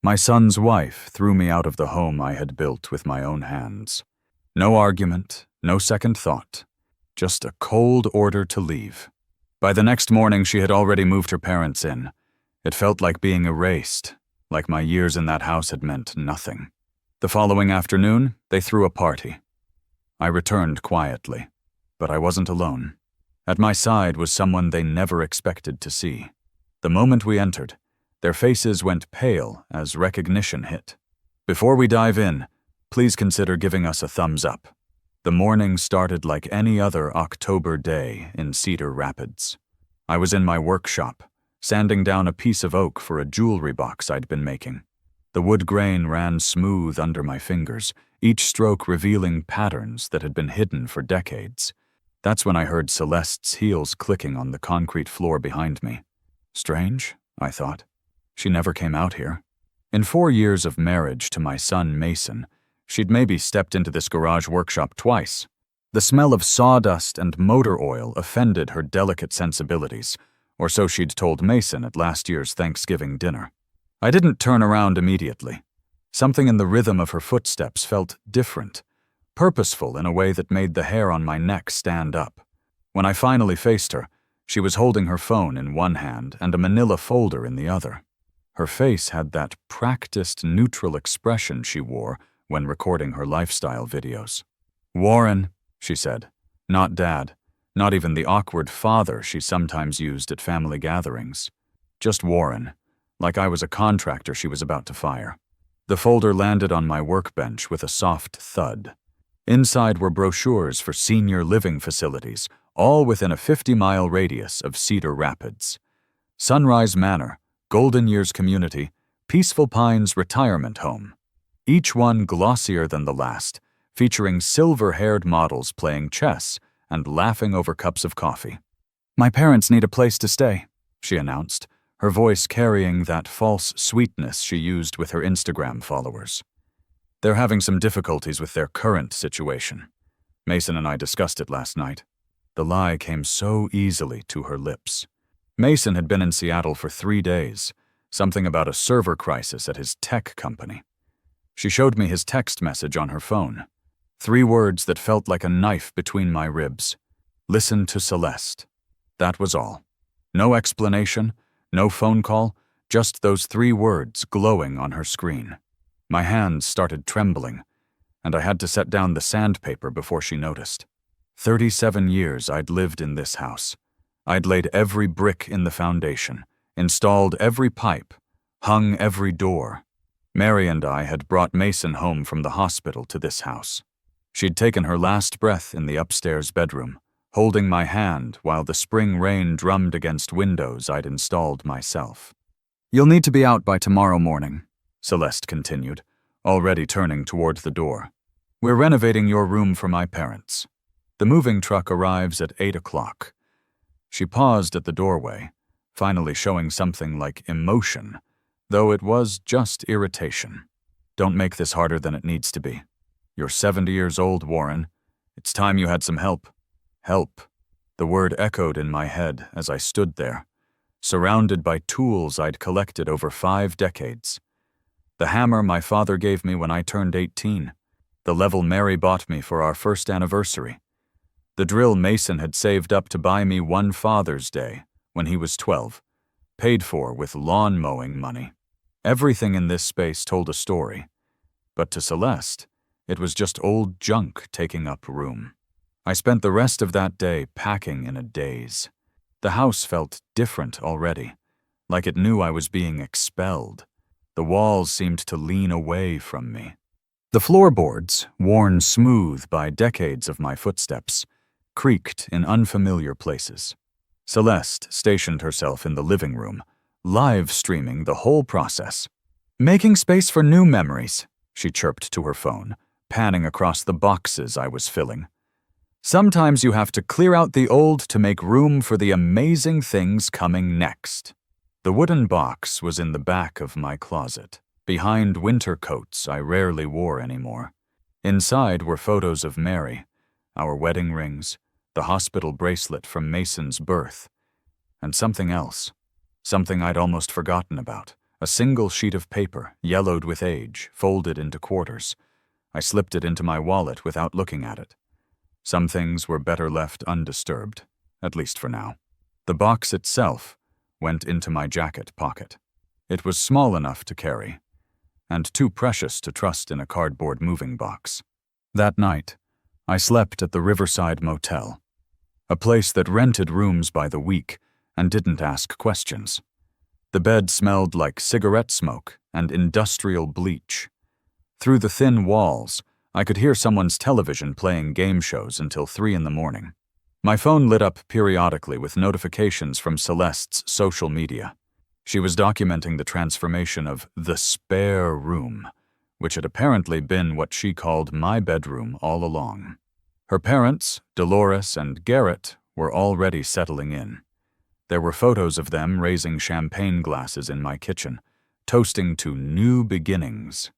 My son's wife threw me out of the home I had built with my own hands. No argument, no second thought, just a cold order to leave. By the next morning, she had already moved her parents in. It felt like being erased, like my years in that house had meant nothing. The following afternoon, they threw a party. I returned quietly, but I wasn't alone. At my side was someone they never expected to see. The moment we entered, their faces went pale as recognition hit. Before we dive in, please consider giving us a thumbs up. The morning started like any other October day in Cedar Rapids. I was in my workshop, sanding down a piece of oak for a jewelry box I'd been making. The wood grain ran smooth under my fingers, each stroke revealing patterns that had been hidden for decades. That's when I heard Celeste's heels clicking on the concrete floor behind me. Strange, I thought. She never came out here. In 4 years of marriage to my son Mason, she'd maybe stepped into this garage workshop twice. The smell of sawdust and motor oil offended her delicate sensibilities, or so she'd told Mason at last year's Thanksgiving dinner. I didn't turn around immediately. Something in the rhythm of her footsteps felt different, purposeful in a way that made the hair on my neck stand up. When I finally faced her, she was holding her phone in one hand and a manila folder in the other. Her face had that practiced, neutral expression she wore when recording her lifestyle videos. "Warren," she said, not Dad, not even the awkward father she sometimes used at family gatherings. Just Warren, like I was a contractor she was about to fire. The folder landed on my workbench with a soft thud. Inside were brochures for senior living facilities, all within a 50-mile radius of Cedar Rapids. Sunrise Manor, Golden Years Community, Peaceful Pines Retirement Home. Each one glossier than the last, featuring silver-haired models playing chess and laughing over cups of coffee. "My parents need a place to stay," she announced, her voice carrying that false sweetness she used with her Instagram followers. "They're having some difficulties with their current situation. Mason and I discussed it last night." The lie came so easily to her lips. Mason had been in Seattle for 3 days, something about a server crisis at his tech company. She showed me his text message on her phone. 3 words that felt like a knife between my ribs. "Listen to Celeste." That was all. No explanation, no phone call, just those 3 words glowing on her screen. My hands started trembling, and I had to set down the sandpaper before she noticed. 37 years I'd lived in this house. I'd laid every brick in the foundation, installed every pipe, hung every door. Mary and I had brought Mason home from the hospital to this house. She'd taken her last breath in the upstairs bedroom, holding my hand while the spring rain drummed against windows I'd installed myself. "You'll need to be out by tomorrow morning," Celeste continued, already turning toward the door. "We're renovating your room for my parents. The moving truck arrives at 8 o'clock. She paused at the doorway, finally showing something like emotion, though it was just irritation. "Don't make this harder than it needs to be. You're 70 years old, Warren. It's time you had some help." Help. The word echoed in my head as I stood there, surrounded by tools I'd collected over 5 decades. The hammer my father gave me when I turned 18. The level Mary bought me for our first anniversary. The drill Mason had saved up to buy me one Father's Day when he was 12, paid for with lawn mowing money. Everything in this space told a story, but to Celeste, it was just old junk taking up room. I spent the rest of that day packing in a daze. The house felt different already, like it knew I was being expelled. The walls seemed to lean away from me. The floorboards, worn smooth by decades of my footsteps, creaked in unfamiliar places. Celeste stationed herself in the living room, live streaming the whole process. "Making space for new memories," she chirped to her phone, panning across the boxes I was filling. "Sometimes you have to clear out the old to make room for the amazing things coming next." The wooden box was in the back of my closet, behind winter coats I rarely wore anymore. Inside were photos of Mary, our wedding rings, the hospital bracelet from Mason's birth, and something else, something I'd almost forgotten about, A single sheet of paper, yellowed with age, folded into quarters. I slipped it into my wallet without looking at it. Some things were better left undisturbed, at least for now. The box itself went into my jacket pocket. It was small enough to carry, and too precious to trust in a cardboard moving box. That night, I slept at the Riverside Motel, a place that rented rooms by the week and didn't ask questions. The bed smelled like cigarette smoke and industrial bleach. Through the thin walls, I could hear someone's television playing game shows until 3 in the morning. My phone lit up periodically with notifications from Celeste's social media. She was documenting the transformation of the spare room, which had apparently been what she called my bedroom all along. Her parents, Dolores and Garrett, were already settling in. There were photos of them raising champagne glasses in my kitchen, toasting to new beginnings.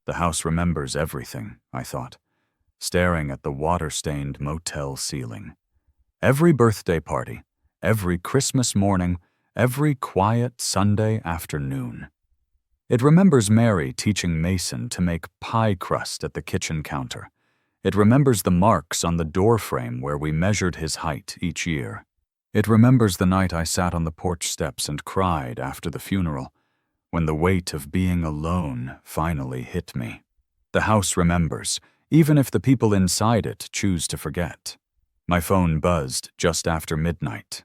The house remembers everything, I thought, staring at the water-stained motel ceiling. Every birthday party, every Christmas morning, every quiet Sunday afternoon. It remembers Mary teaching Mason to make pie crust at the kitchen counter. It remembers the marks on the doorframe where we measured his height each year. It remembers the night I sat on the porch steps and cried after the funeral, when the weight of being alone finally hit me. The house remembers, even if the people inside it choose to forget. My phone buzzed just after midnight.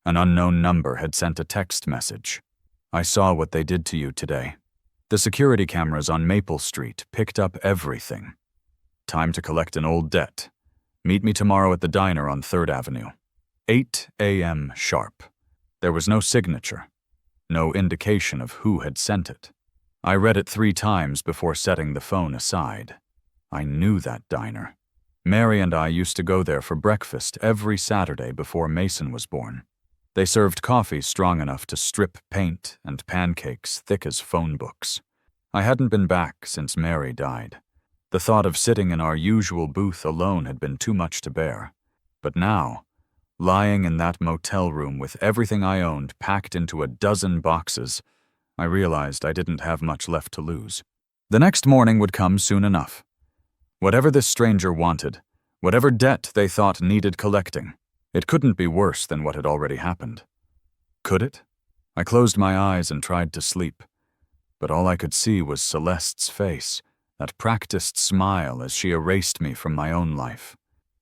An unknown number had sent a text message. I saw what they did to you today. The security cameras on Maple Street picked up everything. Time to collect an old debt. Meet me tomorrow at the diner on 3rd Avenue. 8 a.m. sharp. There was no signature, no indication of who had sent it. I read it 3 times before setting the phone aside. I knew that diner. Mary and I used to go there for breakfast every Saturday before Mason was born. They served coffee strong enough to strip paint and pancakes thick as phone books. I hadn't been back since Mary died. The thought of sitting in our usual booth alone had been too much to bear. But now, lying in that motel room with everything I owned packed into a dozen boxes, I realized I didn't have much left to lose. The next morning would come soon enough. Whatever this stranger wanted, whatever debt they thought needed collecting, it couldn't be worse than what had already happened. Could it? I closed my eyes and tried to sleep, but all I could see was Celeste's face, that practiced smile as she erased me from my own life.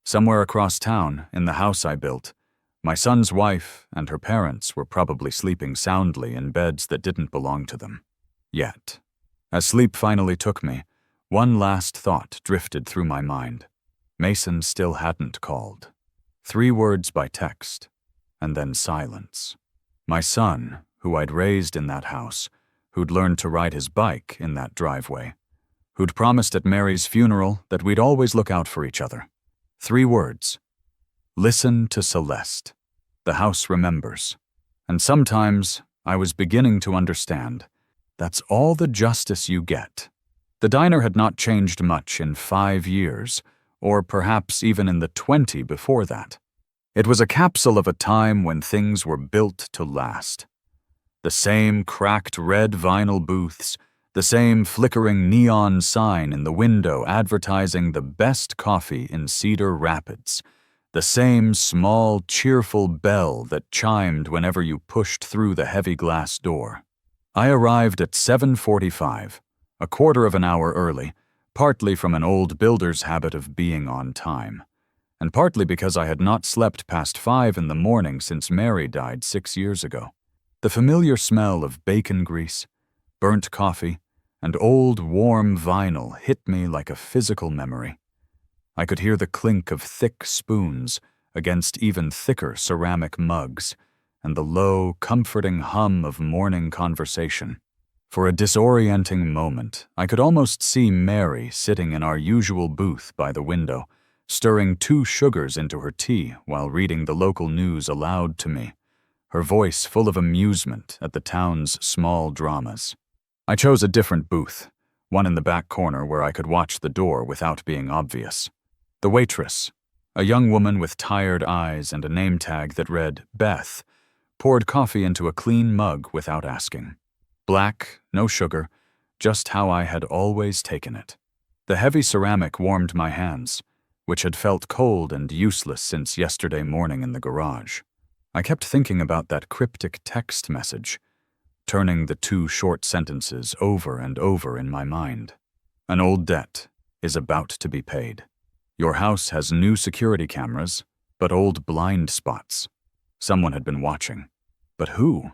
Somewhere across town, in the house I built, my son's wife and her parents were probably sleeping soundly in beds that didn't belong to them. Yet, as sleep finally took me, one last thought drifted through my mind. Mason still hadn't called. 3 words by text, and then silence. My son, who I'd raised in that house, who'd learned to ride his bike in that driveway, who'd promised at Mary's funeral that we'd always look out for each other. 3 words. Listen to Celeste. The house remembers. And sometimes I was beginning to understand. That's all the justice you get. The diner had not changed much in 5 years, or perhaps even in the 20 before that. It was a capsule of a time when things were built to last. The same cracked red vinyl booths, the same flickering neon sign in the window advertising the best coffee in Cedar Rapids, the same small, cheerful bell that chimed whenever you pushed through the heavy glass door. I arrived at 7:45, a quarter of an hour early, partly from an old builder's habit of being on time, and partly because I had not slept past 5 in the morning since Mary died 6 years ago. The familiar smell of bacon grease, burnt coffee, and old warm vinyl hit me like a physical memory. I could hear the clink of thick spoons against even thicker ceramic mugs, and the low, comforting hum of morning conversation. For a disorienting moment, I could almost see Mary sitting in our usual booth by the window, stirring 2 sugars into her tea while reading the local news aloud to me, her voice full of amusement at the town's small dramas. I chose a different booth, one in the back corner where I could watch the door without being obvious. The waitress, a young woman with tired eyes and a name tag that read Beth, poured coffee into a clean mug without asking. Black, no sugar, just how I had always taken it. The heavy ceramic warmed my hands, which had felt cold and useless since yesterday morning in the garage. I kept thinking about that cryptic text message, turning the two short sentences over and over in my mind. An old debt is about to be paid. Your house has new security cameras, but old blind spots. Someone had been watching. But who?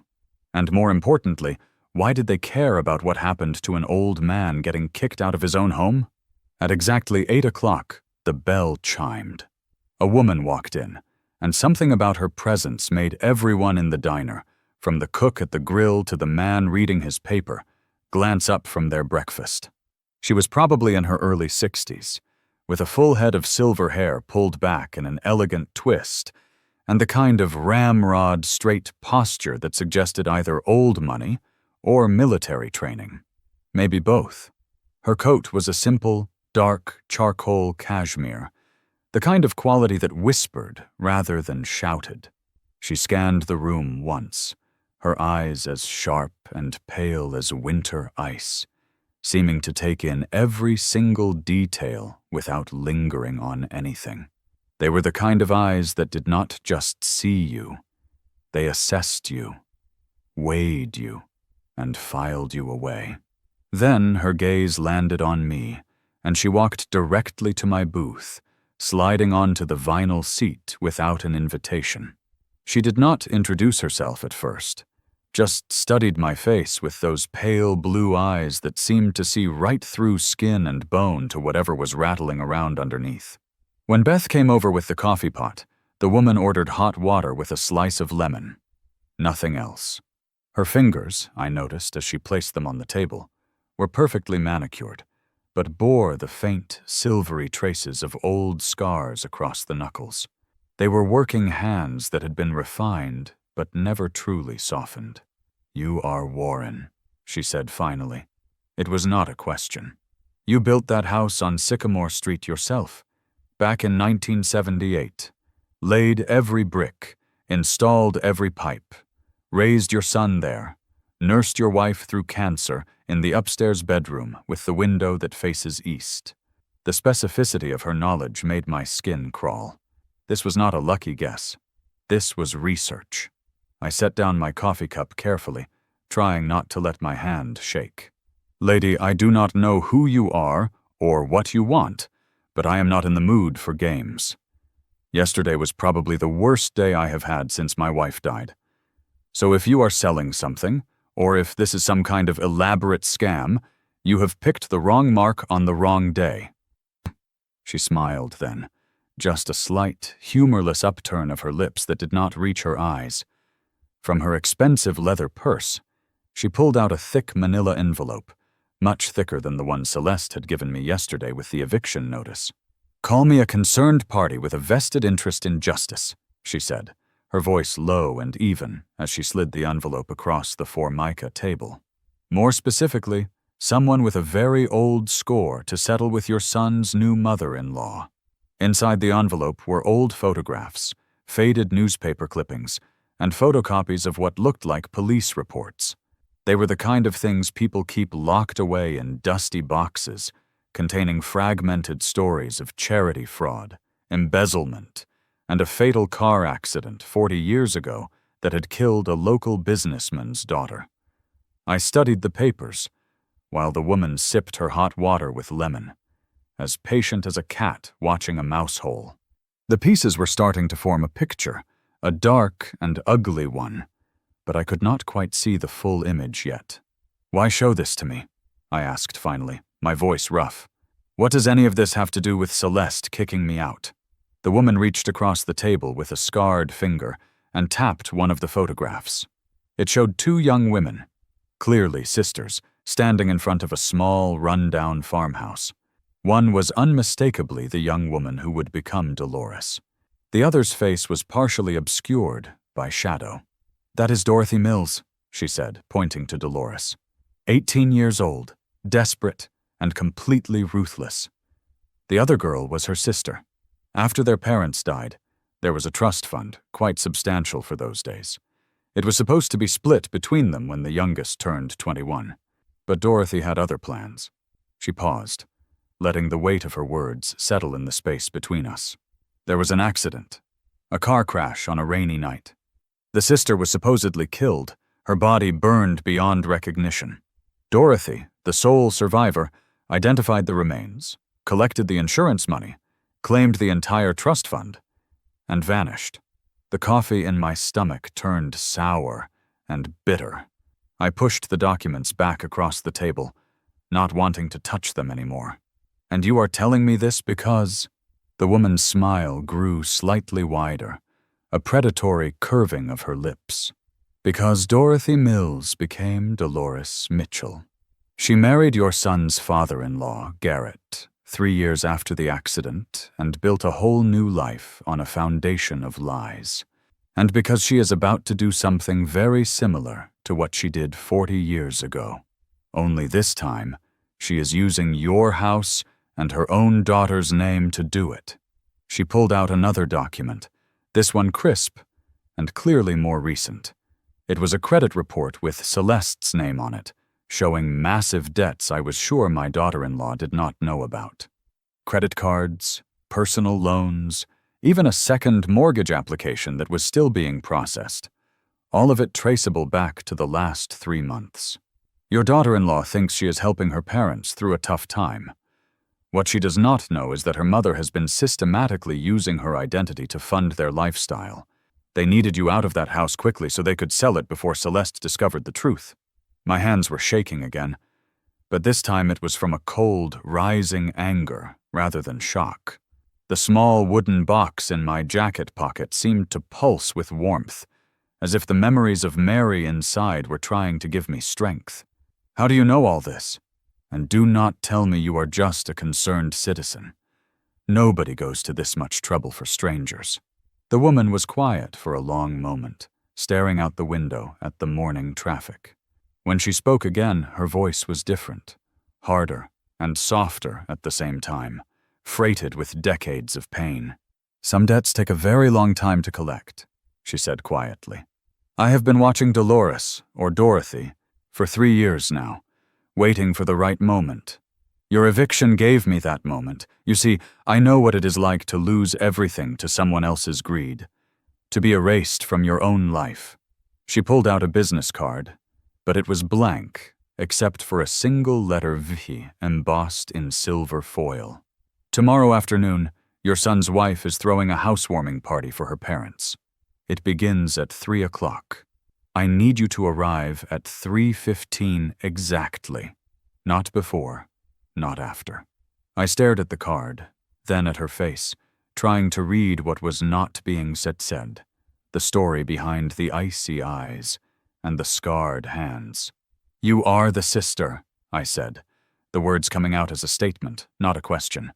And more importantly, why did they care about what happened to an old man getting kicked out of his own home? At exactly 8 o'clock, the bell chimed. A woman walked in, and something about her presence made everyone in the diner, from the cook at the grill to the man reading his paper, glance up from their breakfast. She was probably in her early 60s, with a full head of silver hair pulled back in an elegant twist, and the kind of ramrod straight posture that suggested either old money or military training. Maybe both. Her coat was a simple, dark charcoal cashmere, the kind of quality that whispered rather than shouted. She scanned the room once, her eyes as sharp and pale as winter ice, seeming to take in every single detail without lingering on anything. They were the kind of eyes that did not just see you. They assessed you, weighed you, and filed you away. Then her gaze landed on me, and she walked directly to my booth, sliding onto the vinyl seat without an invitation. She did not introduce herself at first, just studied my face with those pale blue eyes that seemed to see right through skin and bone to whatever was rattling around underneath. When Beth came over with the coffee pot, the woman ordered hot water with a slice of lemon. Nothing else. Her fingers, I noticed as she placed them on the table, were perfectly manicured, but bore the faint, silvery traces of old scars across the knuckles. They were working hands that had been refined, but never truly softened. "You are Warren," she said finally. It was not a question. "You built that house on Sycamore Street yourself, back in 1978. Laid every brick, installed every pipe, raised your son there, nursed your wife through cancer in the upstairs bedroom with the window that faces east." The specificity of her knowledge made my skin crawl. This was not a lucky guess. This was research. I set down my coffee cup carefully, trying not to let my hand shake. "Lady, I do not know who you are or what you want, but I am not in the mood for games. Yesterday was probably the worst day I have had since my wife died. So if you are selling something, or if this is some kind of elaborate scam, you have picked the wrong mark on the wrong day." She smiled then, just a slight, humorless upturn of her lips that did not reach her eyes. From her expensive leather purse, she pulled out a thick manila envelope, much thicker than the one Celeste had given me yesterday with the eviction notice. "Call me a concerned party with a vested interest in justice," she said, her voice low and even as she slid the envelope across the Formica table. "More specifically, someone with a very old score to settle with your son's new mother-in-law." Inside the envelope were old photographs, faded newspaper clippings, and photocopies of what looked like police reports. They were the kind of things people keep locked away in dusty boxes, containing fragmented stories of charity fraud, embezzlement, and a fatal car accident 40 years ago that had killed a local businessman's daughter. I studied the papers, while the woman sipped her hot water with lemon, as patient as a cat watching a mouse hole. The pieces were starting to form a picture, a dark and ugly one, but I could not quite see the full image yet. "Why show this to me?" I asked finally, my voice rough. "What does any of this have to do with Celeste kicking me out?" The woman reached across the table with a scarred finger and tapped one of the photographs. It showed two young women, clearly sisters, standing in front of a small, run-down farmhouse. One was unmistakably the young woman who would become Dolores. The other's face was partially obscured by shadow. "That is Dorothy Mills," she said, pointing to Dolores. 18 years old, desperate, and completely ruthless. The other girl was her sister. After their parents died, there was a trust fund, quite substantial for those days, It was supposed to be split between them when the youngest turned 21. But Dorothy had other plans. She paused, letting the weight of her words settle in the space between us. There was an accident. A car crash on a rainy night. The sister was supposedly killed, her body burned beyond recognition. Dorothy, the sole survivor, identified the remains, collected the insurance money, claimed the entire trust fund, and vanished. The coffee in my stomach turned sour and bitter. I pushed the documents back across the table, not wanting to touch them anymore. And you are telling me this because... The woman's smile grew slightly wider, a predatory curving of her lips. Because Dorothy Mills became Dolores Mitchell. She married your son's father-in-law, Garrett, 3 years after the accident, and built a whole new life on a foundation of lies. And because she is about to do something very similar to what she did 40 years ago. Only this time, she is using your house and her own daughter's name to do it. She pulled out another document, this one crisp and clearly more recent. It was a credit report with Celeste's name on it, showing massive debts I was sure my daughter-in-law did not know about. Credit cards, personal loans, even a second mortgage application that was still being processed. All of it traceable back to the last 3 months. Your daughter-in-law thinks she is helping her parents through a tough time. What she does not know is that her mother has been systematically using her identity to fund their lifestyle. They needed you out of that house quickly so they could sell it before Celeste discovered the truth. My hands were shaking again, but this time it was from a cold, rising anger rather than shock. The small wooden box in my jacket pocket seemed to pulse with warmth, as if the memories of Mary inside were trying to give me strength. How do you know all this? And do not tell me you are just a concerned citizen. Nobody goes to this much trouble for strangers. The woman was quiet for a long moment, staring out the window at the morning traffic. When she spoke again, her voice was different, harder and softer at the same time, freighted with decades of pain. Some debts take a very long time to collect, she said quietly. I have been watching Dolores, or Dorothy, for 3 years now, waiting for the right moment. Your eviction gave me that moment. You see, I know what it is like to lose everything to someone else's greed, to be erased from your own life. She pulled out a business card, but it was blank, except for a single letter V embossed in silver foil. Tomorrow afternoon, your son's wife is throwing a housewarming party for her parents. It begins at 3 o'clock. I need you to arrive at 3:15 exactly. Not before, not after. I stared at the card, then at her face, trying to read what was not being said, the story behind the icy eyes and the scarred hands. You are the sister, I said, the words coming out as a statement, not a question.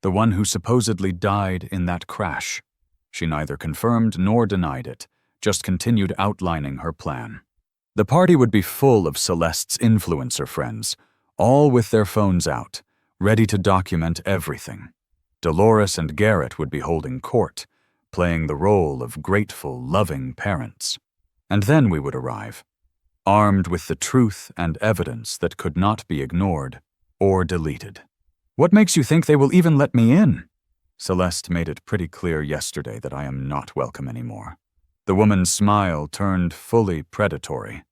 The one who supposedly died in that crash. She neither confirmed nor denied it, just continued outlining her plan. The party would be full of Celeste's influencer friends, all with their phones out, ready to document everything. Dolores and Garrett would be holding court, playing the role of grateful, loving parents. And then we would arrive, armed with the truth and evidence that could not be ignored or deleted. What makes you think they will even let me in? Celeste made it pretty clear yesterday that I am not welcome anymore. The woman's smile turned fully predatory.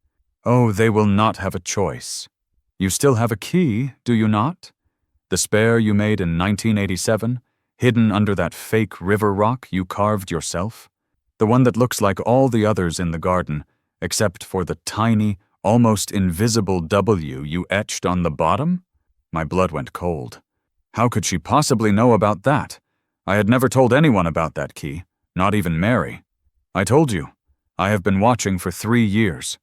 Oh, they will not have a choice. You still have a key, do you not? The spare you made in 1987, hidden under that fake river rock you carved yourself? The one that looks like all the others in the garden, except for the tiny, almost invisible W you etched on the bottom? My blood went cold. How could she possibly know about that? I had never told anyone about that key, not even Mary. I told you, I have been watching for 3 years.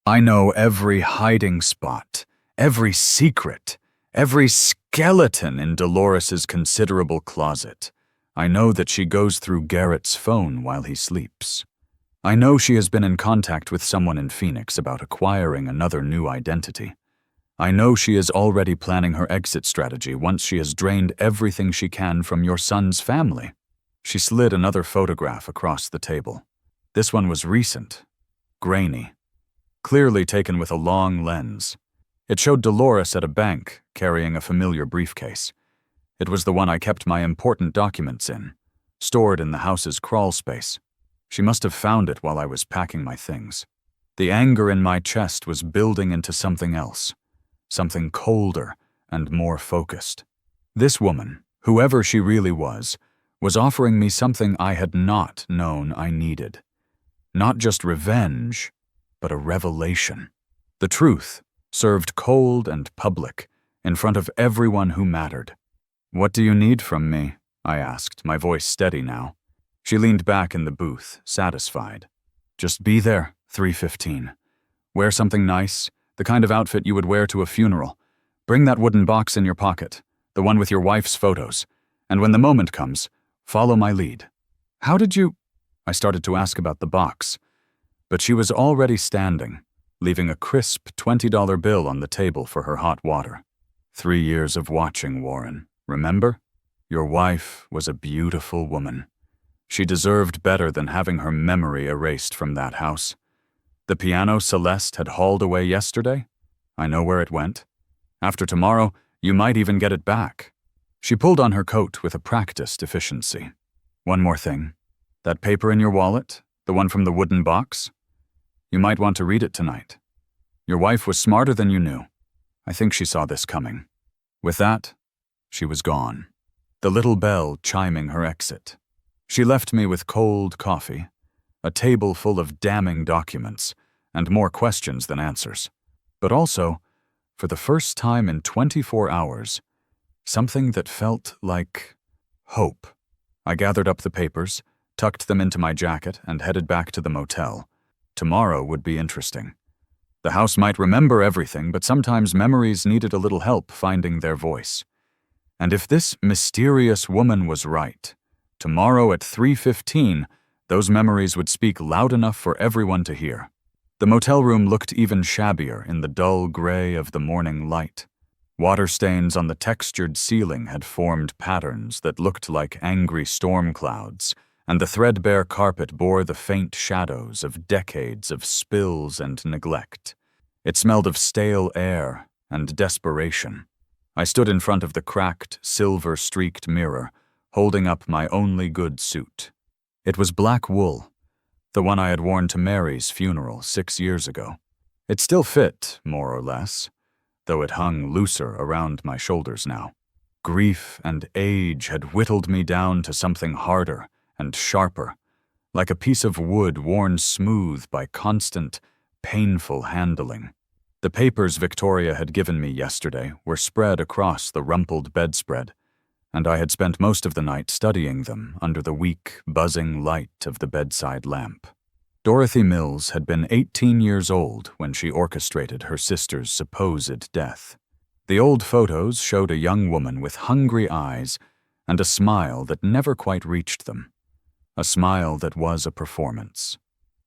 I know every hiding spot, every secret, every skeleton in Dolores's considerable closet. I know that she goes through Garrett's phone while he sleeps. I know she has been in contact with someone in Phoenix about acquiring another new identity. I know she is already planning her exit strategy once she has drained everything she can from your son's family. She slid another photograph across the table. This one was recent, grainy, clearly taken with a long lens. It showed Dolores at a bank carrying a familiar briefcase. It was the one I kept my important documents in, stored in the house's crawl space. She must have found it while I was packing my things. The anger in my chest was building into something else, something colder and more focused. This woman, whoever she really was offering me something I had not known I needed. Not just revenge, but a revelation. The truth, served cold and public, in front of everyone who mattered. "What do you need from me?" I asked, my voice steady now. She leaned back in the booth, satisfied. "Just be there, 3:15. Wear something nice, the kind of outfit you would wear to a funeral. Bring that wooden box in your pocket, the one with your wife's photos. And when the moment comes, follow my lead." "How did you—" I started to ask about the box, but she was already standing, leaving a crisp $20 bill on the table for her hot water. 3 years of watching, Warren. Remember? Your wife was a beautiful woman. She deserved better than having her memory erased from that house. The piano Celeste had hauled away yesterday? I know where it went. After tomorrow, you might even get it back. She pulled on her coat with a practiced efficiency. "One more thing. That paper in your wallet, the one from the wooden box? You might want to read it tonight. Your wife was smarter than you knew. I think she saw this coming." With that, she was gone, the little bell chiming her exit. She left me with cold coffee, a table full of damning documents, and more questions than answers. But also, for the first time in 24 hours, something that felt like hope. I gathered up the papers, tucked them into my jacket, and headed back to the motel. Tomorrow would be interesting. The house might remember everything, but sometimes memories needed a little help finding their voice. And if this mysterious woman was right, tomorrow at 3:15, those memories would speak loud enough for everyone to hear. The motel room looked even shabbier in the dull gray of the morning light. Water stains on the textured ceiling had formed patterns that looked like angry storm clouds, and the threadbare carpet bore the faint shadows of decades of spills and neglect. It smelled of stale air and desperation. I stood in front of the cracked, silver-streaked mirror, holding up my only good suit. It was black wool, the one I had worn to Mary's funeral 6 years ago. It still fit, more or less, though it hung looser around my shoulders now. Grief and age had whittled me down to something harder and sharper, like a piece of wood worn smooth by constant, painful handling. The papers Victoria had given me yesterday were spread across the rumpled bedspread, and I had spent most of the night studying them under the weak, buzzing light of the bedside lamp. Dorothy Mills had been 18 years old when she orchestrated her sister's supposed death. The old photos showed a young woman with hungry eyes and a smile that never quite reached them. A smile that was a performance.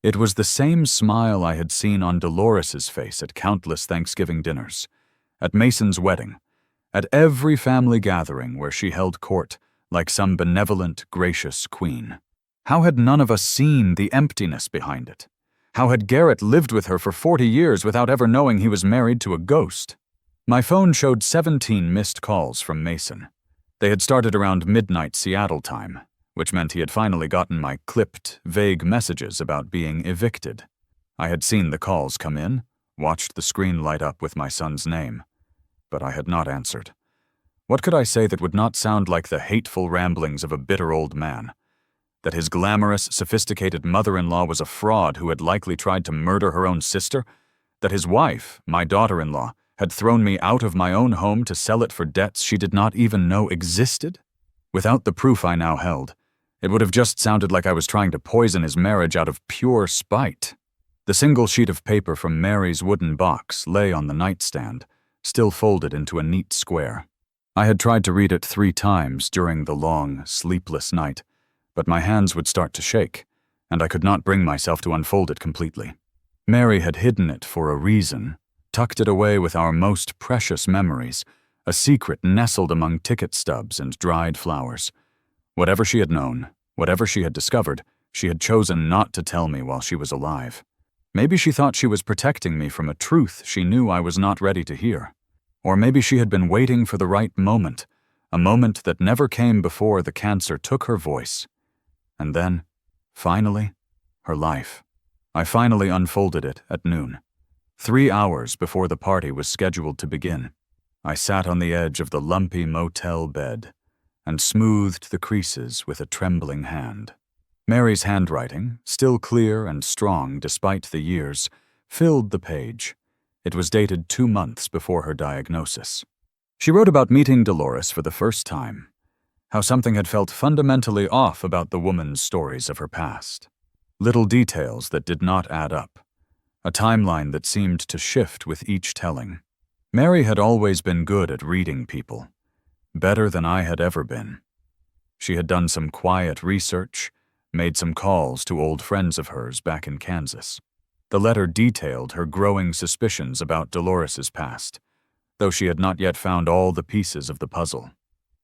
It was the same smile I had seen on Dolores's face at countless Thanksgiving dinners, at Mason's wedding, at every family gathering where she held court like some benevolent, gracious queen. How had none of us seen the emptiness behind it? How had Garrett lived with her for 40 years without ever knowing he was married to a ghost? My phone showed 17 missed calls from Mason. They had started around midnight Seattle time, which meant he had finally gotten my clipped, vague messages about being evicted. I had seen the calls come in, watched the screen light up with my son's name, but I had not answered. What could I say that would not sound like the hateful ramblings of a bitter old man? That his glamorous, sophisticated mother-in-law was a fraud who had likely tried to murder her own sister? That his wife, my daughter-in-law, had thrown me out of my own home to sell it for debts she did not even know existed? Without the proof I now held, it would have just sounded like I was trying to poison his marriage out of pure spite. The single sheet of paper from Mary's wooden box lay on the nightstand, still folded into a neat square. I had tried to read it 3 times during the long, sleepless night, but my hands would start to shake, and I could not bring myself to unfold it completely. Mary had hidden it for a reason, tucked it away with our most precious memories, a secret nestled among ticket stubs and dried flowers. Whatever she had known, whatever she had discovered, she had chosen not to tell me while she was alive. Maybe she thought she was protecting me from a truth she knew I was not ready to hear. Or maybe she had been waiting for the right moment, a moment that never came before the cancer took her voice. And then, finally, her life. I finally unfolded it at noon. 3 hours before the party was scheduled to begin. I sat on the edge of the lumpy motel bed and smoothed the creases with a trembling hand. Mary's handwriting, still clear and strong despite the years, filled the page. It was dated 2 months before her diagnosis. She wrote about meeting Dolores for the first time, how something had felt fundamentally off about the woman's stories of her past. Little details that did not add up, a timeline that seemed to shift with each telling. Mary had always been good at reading people, better than I had ever been. She had done some quiet research, made some calls to old friends of hers back in Kansas. The letter detailed her growing suspicions about Dolores's past, though she had not yet found all the pieces of the puzzle.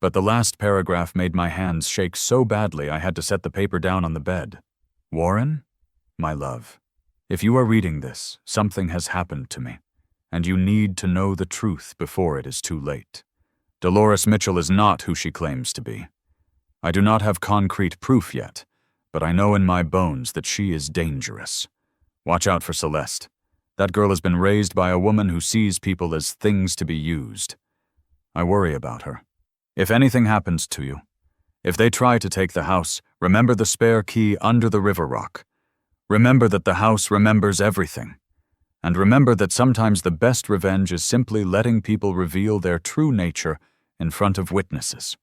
But the last paragraph made my hands shake so badly I had to set the paper down on the bed. Warren, my love, if you are reading this, something has happened to me, and you need to know the truth before it is too late. Dolores Mitchell is not who she claims to be. I do not have concrete proof yet, but I know in my bones that she is dangerous. Watch out for Celeste. That girl has been raised by a woman who sees people as things to be used. I worry about her. If anything happens to you, if they try to take the house, remember the spare key under the river rock. Remember that the house remembers everything. And remember that sometimes the best revenge is simply letting people reveal their true nature in front of witnesses.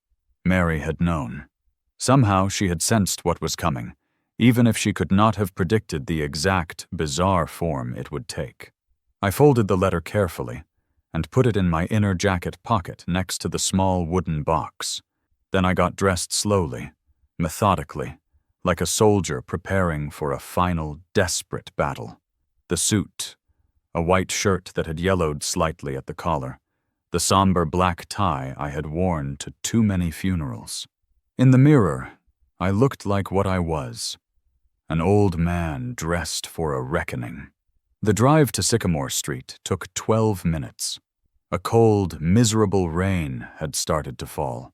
Mary had known. Somehow she had sensed what was coming, even if she could not have predicted the exact, bizarre form it would take. I folded the letter carefully and put it in my inner jacket pocket next to the small wooden box. Then I got dressed slowly, methodically, like a soldier preparing for a final, desperate battle. The suit, a white shirt that had yellowed slightly at the collar, the somber black tie I had worn to too many funerals. In the mirror, I looked like what I was, an old man dressed for a reckoning. The drive to Sycamore Street took 12 minutes. A cold, miserable rain had started to fall,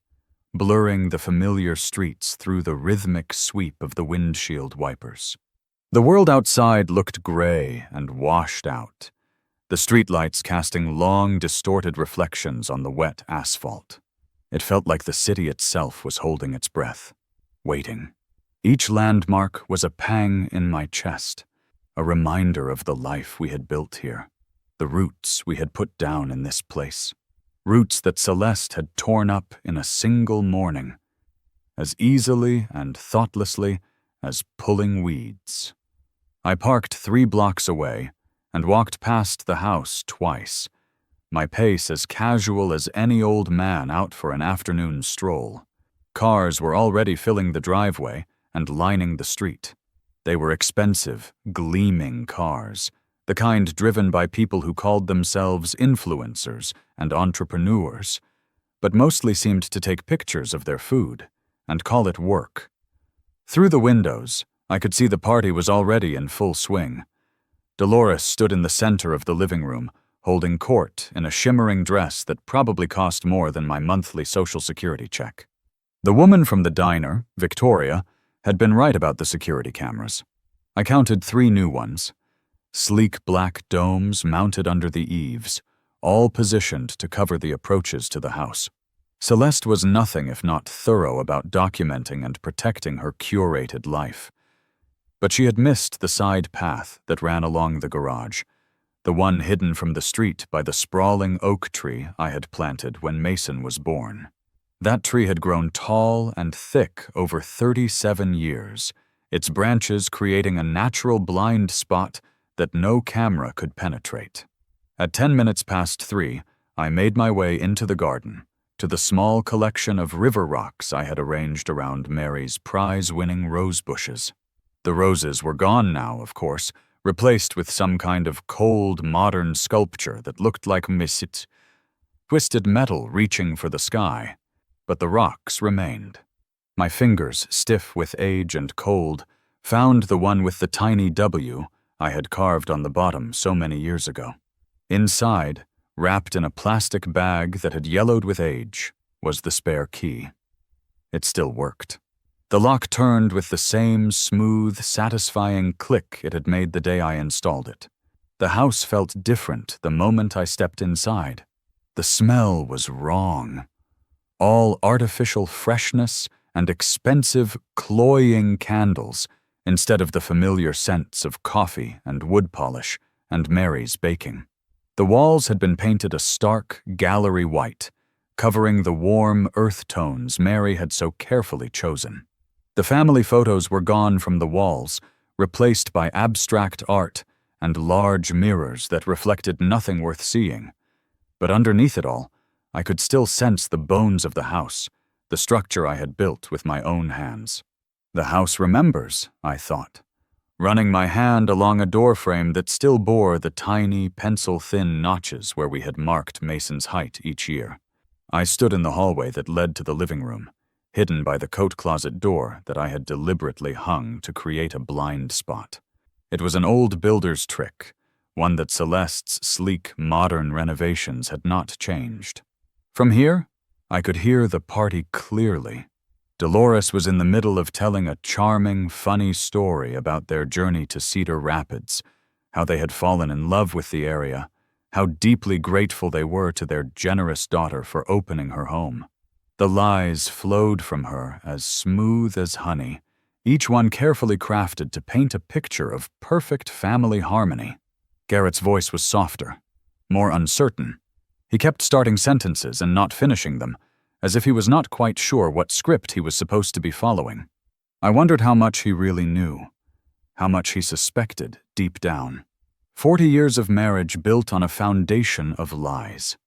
blurring the familiar streets through the rhythmic sweep of the windshield wipers. The world outside looked gray and washed out, the streetlights casting long, distorted reflections on the wet asphalt. It felt like the city itself was holding its breath, waiting. Each landmark was a pang in my chest, a reminder of the life we had built here, the roots we had put down in this place, roots that Celeste had torn up in a single morning, as easily and thoughtlessly as pulling weeds. I parked 3 blocks away and walked past the house twice, my pace as casual as any old man out for an afternoon stroll. Cars were already filling the driveway and lining the street. They were expensive, gleaming cars, the kind driven by people who called themselves influencers and entrepreneurs, but mostly seemed to take pictures of their food and call it work. Through the windows, I could see the party was already in full swing. Dolores stood in the center of the living room, holding court in a shimmering dress that probably cost more than my monthly Social Security check. The woman from the diner, Victoria, had been right about the security cameras. I counted 3 new ones, sleek black domes mounted under the eaves, all positioned to cover the approaches to the house. Celeste was nothing if not thorough about documenting and protecting her curated life. But she had missed the side path that ran along the garage, the one hidden from the street by the sprawling oak tree I had planted when Mason was born. That tree had grown tall and thick over 37 years, its branches creating a natural blind spot that no camera could penetrate. At 10 minutes past 3, I made my way into the garden, to the small collection of river rocks I had arranged around Mary's prize-winning rose bushes. The roses were gone now, of course, replaced with some kind of cold, modern sculpture that looked like twisted metal reaching for the sky. But the rocks remained. My fingers, stiff with age and cold, found the one with the tiny W I had carved on the bottom so many years ago. Inside, wrapped in a plastic bag that had yellowed with age, was the spare key. It still worked. The lock turned with the same smooth, satisfying click it had made the day I installed it. The house felt different the moment I stepped inside. The smell was wrong. All artificial freshness and expensive, cloying candles instead of the familiar scents of coffee and wood polish and Mary's baking. The walls had been painted a stark gallery white, covering the warm earth tones Mary had so carefully chosen. The family photos were gone from the walls, replaced by abstract art and large mirrors that reflected nothing worth seeing. But underneath it all, I could still sense the bones of the house, the structure I had built with my own hands. The house remembers, I thought, running my hand along a doorframe that still bore the tiny, pencil-thin notches where we had marked Mason's height each year. I stood in the hallway that led to the living room, hidden by the coat closet door that I had deliberately hung to create a blind spot. It was an old builder's trick, one that Celeste's sleek, modern renovations had not changed. From here, I could hear the party clearly. Dolores was in the middle of telling a charming, funny story about their journey to Cedar Rapids, how they had fallen in love with the area, how deeply grateful they were to their generous daughter for opening her home. The lies flowed from her as smooth as honey, each one carefully crafted to paint a picture of perfect family harmony. Garrett's voice was softer, more uncertain. He kept starting sentences and not finishing them, as if he was not quite sure what script he was supposed to be following. I wondered how much he really knew, how much he suspected deep down. 40 years of marriage built on a foundation of lies.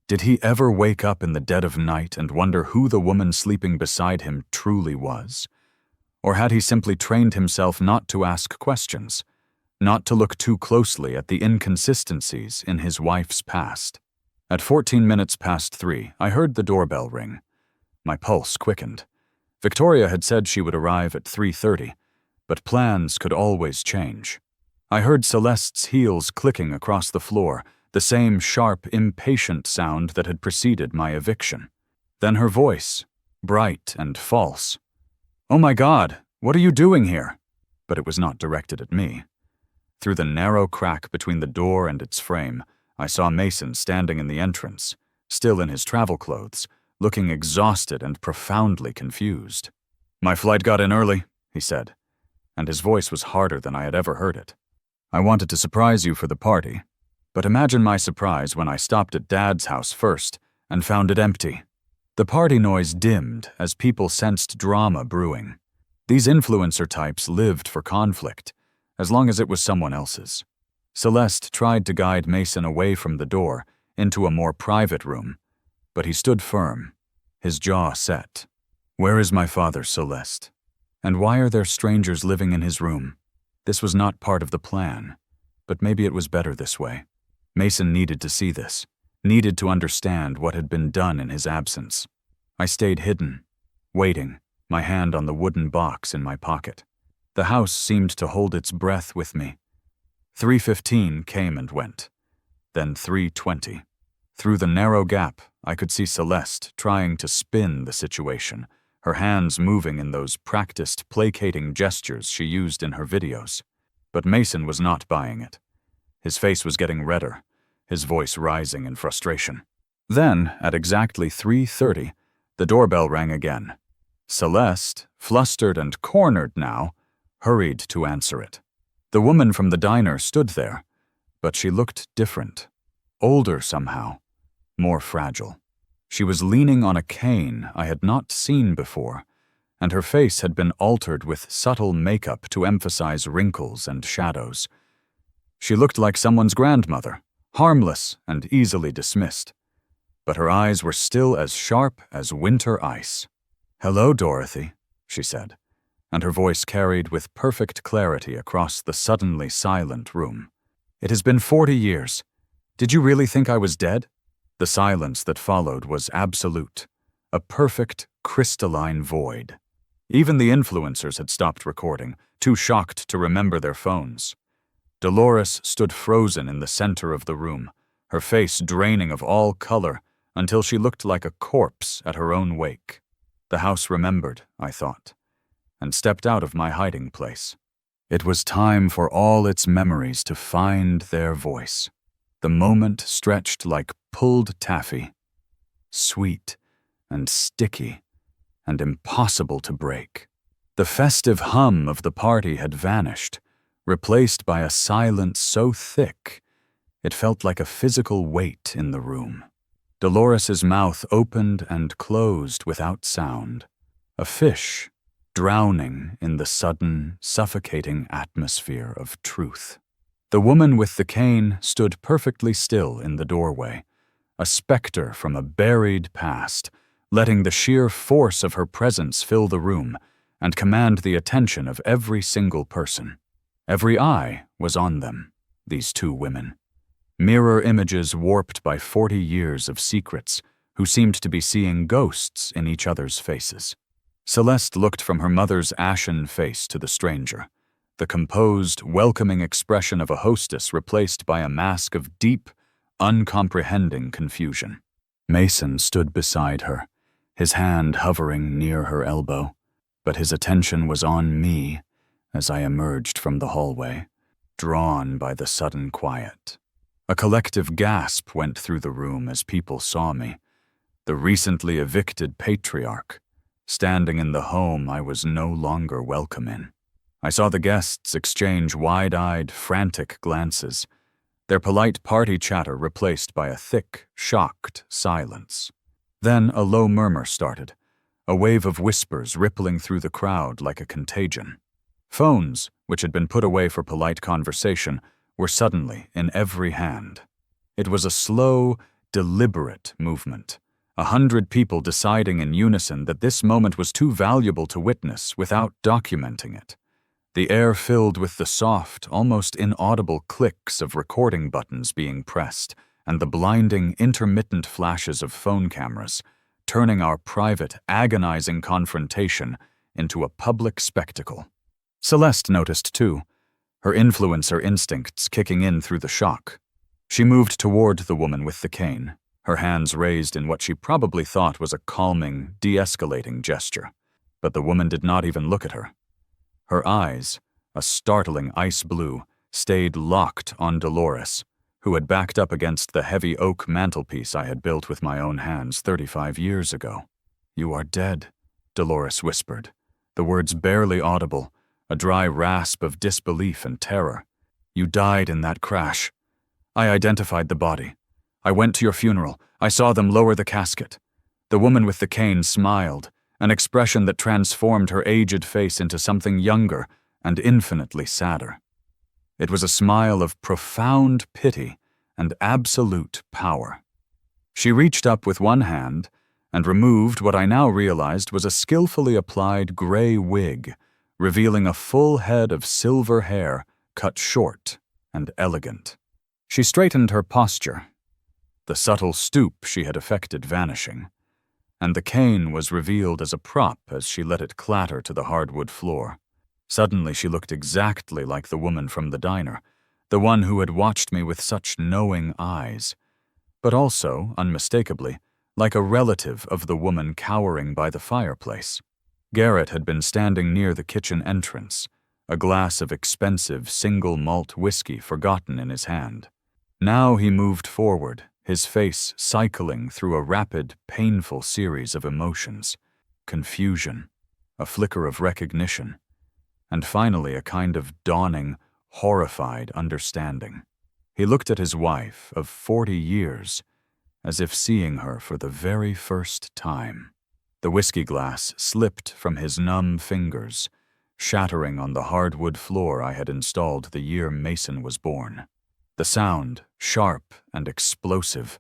Did he ever wake up in the dead of night and wonder who the woman sleeping beside him truly was? Or had he simply trained himself not to ask questions, not to look too closely at the inconsistencies in his wife's past? At 14 minutes past 3, I heard the doorbell ring. My pulse quickened. Victoria had said she would arrive at 3:30, but plans could always change. I heard Celeste's heels clicking across the floor, the same sharp, impatient sound that had preceded my eviction. Then her voice, bright and false. "Oh my God, what are you doing here?" But it was not directed at me. Through the narrow crack between the door and its frame, I saw Mason standing in the entrance, still in his travel clothes, looking exhausted and profoundly confused. "My flight got in early," he said, and his voice was harder than I had ever heard it. "I wanted to surprise you for the party, but imagine my surprise when I stopped at Dad's house first and found it empty." The party noise dimmed as people sensed drama brewing. These influencer types lived for conflict, as long as it was someone else's. Celeste tried to guide Mason away from the door into a more private room, but he stood firm, his jaw set. "Where is my father, Celeste? And why are there strangers living in his room?" This was not part of the plan, but maybe it was better this way. Mason needed to see this, needed to understand what had been done in his absence. I stayed hidden, waiting, my hand on the wooden box in my pocket. The house seemed to hold its breath with me. 3:15 came and went, then 3:20. Through the narrow gap, I could see Celeste trying to spin the situation, her hands moving in those practiced, placating gestures she used in her videos. But Mason was not buying it. His face was getting redder, his voice rising in frustration. Then, at exactly 3:30, the doorbell rang again. Celeste, flustered and cornered now, hurried to answer it. The woman from the diner stood there, but she looked different, older somehow, more fragile. She was leaning on a cane I had not seen before, and her face had been altered with subtle makeup to emphasize wrinkles and shadows. She looked like someone's grandmother, harmless and easily dismissed, but her eyes were still as sharp as winter ice. "Hello, Dorothy," she said, and her voice carried with perfect clarity across the suddenly silent room. "It has been 40 years. Did you really think I was dead?" The silence that followed was absolute, a perfect, crystalline void. Even the influencers had stopped recording, too shocked to remember their phones. Dolores stood frozen in the center of the room, her face draining of all color until she looked like a corpse at her own wake. The house remembered, I thought, and stepped out of my hiding place. It was time for all its memories to find their voice. The moment stretched like pulled taffy, sweet and sticky and impossible to break. The festive hum of the party had vanished, replaced by a silence so thick it felt like a physical weight in the room. Dolores's mouth opened and closed without sound, a fish drowning in the sudden, suffocating atmosphere of truth. The woman with the cane stood perfectly still in the doorway, a specter from a buried past, letting the sheer force of her presence fill the room and command the attention of every single person. Every eye was on them, these two women. Mirror images warped by 40 years of secrets, who seemed to be seeing ghosts in each other's faces. Celeste looked from her mother's ashen face to the stranger, the composed, welcoming expression of a hostess replaced by a mask of deep, uncomprehending confusion. Mason stood beside her, his hand hovering near her elbow, but his attention was on me as I emerged from the hallway, drawn by the sudden quiet. A collective gasp went through the room as people saw me, the recently evicted patriarch, standing in the home I was no longer welcome in. I saw the guests exchange wide-eyed, frantic glances, their polite party chatter replaced by a thick, shocked silence. Then a low murmur started, a wave of whispers rippling through the crowd like a contagion. Phones, which had been put away for polite conversation, were suddenly in every hand. It was a slow, deliberate movement, 100 people deciding in unison that this moment was too valuable to witness without documenting it. The air filled with the soft, almost inaudible clicks of recording buttons being pressed and the blinding, intermittent flashes of phone cameras, turning our private, agonizing confrontation into a public spectacle. Celeste noticed too, her influencer instincts kicking in through the shock. She moved toward the woman with the cane, her hands raised in what she probably thought was a calming, de-escalating gesture. But the woman did not even look at her. Her eyes, a startling ice blue, stayed locked on Dolores, who had backed up against the heavy oak mantelpiece I had built with my own hands 35 years ago. "You are dead," Dolores whispered, the words barely audible, a dry rasp of disbelief and terror. "You died in that crash. I identified the body. I went to your funeral. I saw them lower the casket." The woman with the cane smiled, an expression that transformed her aged face into something younger and infinitely sadder. It was a smile of profound pity and absolute power. She reached up with one hand and removed what I now realized was a skillfully applied gray wig, revealing a full head of silver hair cut short and elegant. She straightened her posture, the subtle stoop she had affected vanishing, and the cane was revealed as a prop as she let it clatter to the hardwood floor. Suddenly she looked exactly like the woman from the diner, the one who had watched me with such knowing eyes, but also, unmistakably, like a relative of the woman cowering by the fireplace. Garrett had been standing near the kitchen entrance, a glass of expensive single malt whiskey forgotten in his hand. Now he moved forward, his face cycling through a rapid, painful series of emotions: confusion, a flicker of recognition, and finally a kind of dawning, horrified understanding. He looked at his wife of 40 years, as if seeing her for the very first time. The whiskey glass slipped from his numb fingers, shattering on the hardwood floor I had installed the year Mason was born. The sound, sharp and explosive,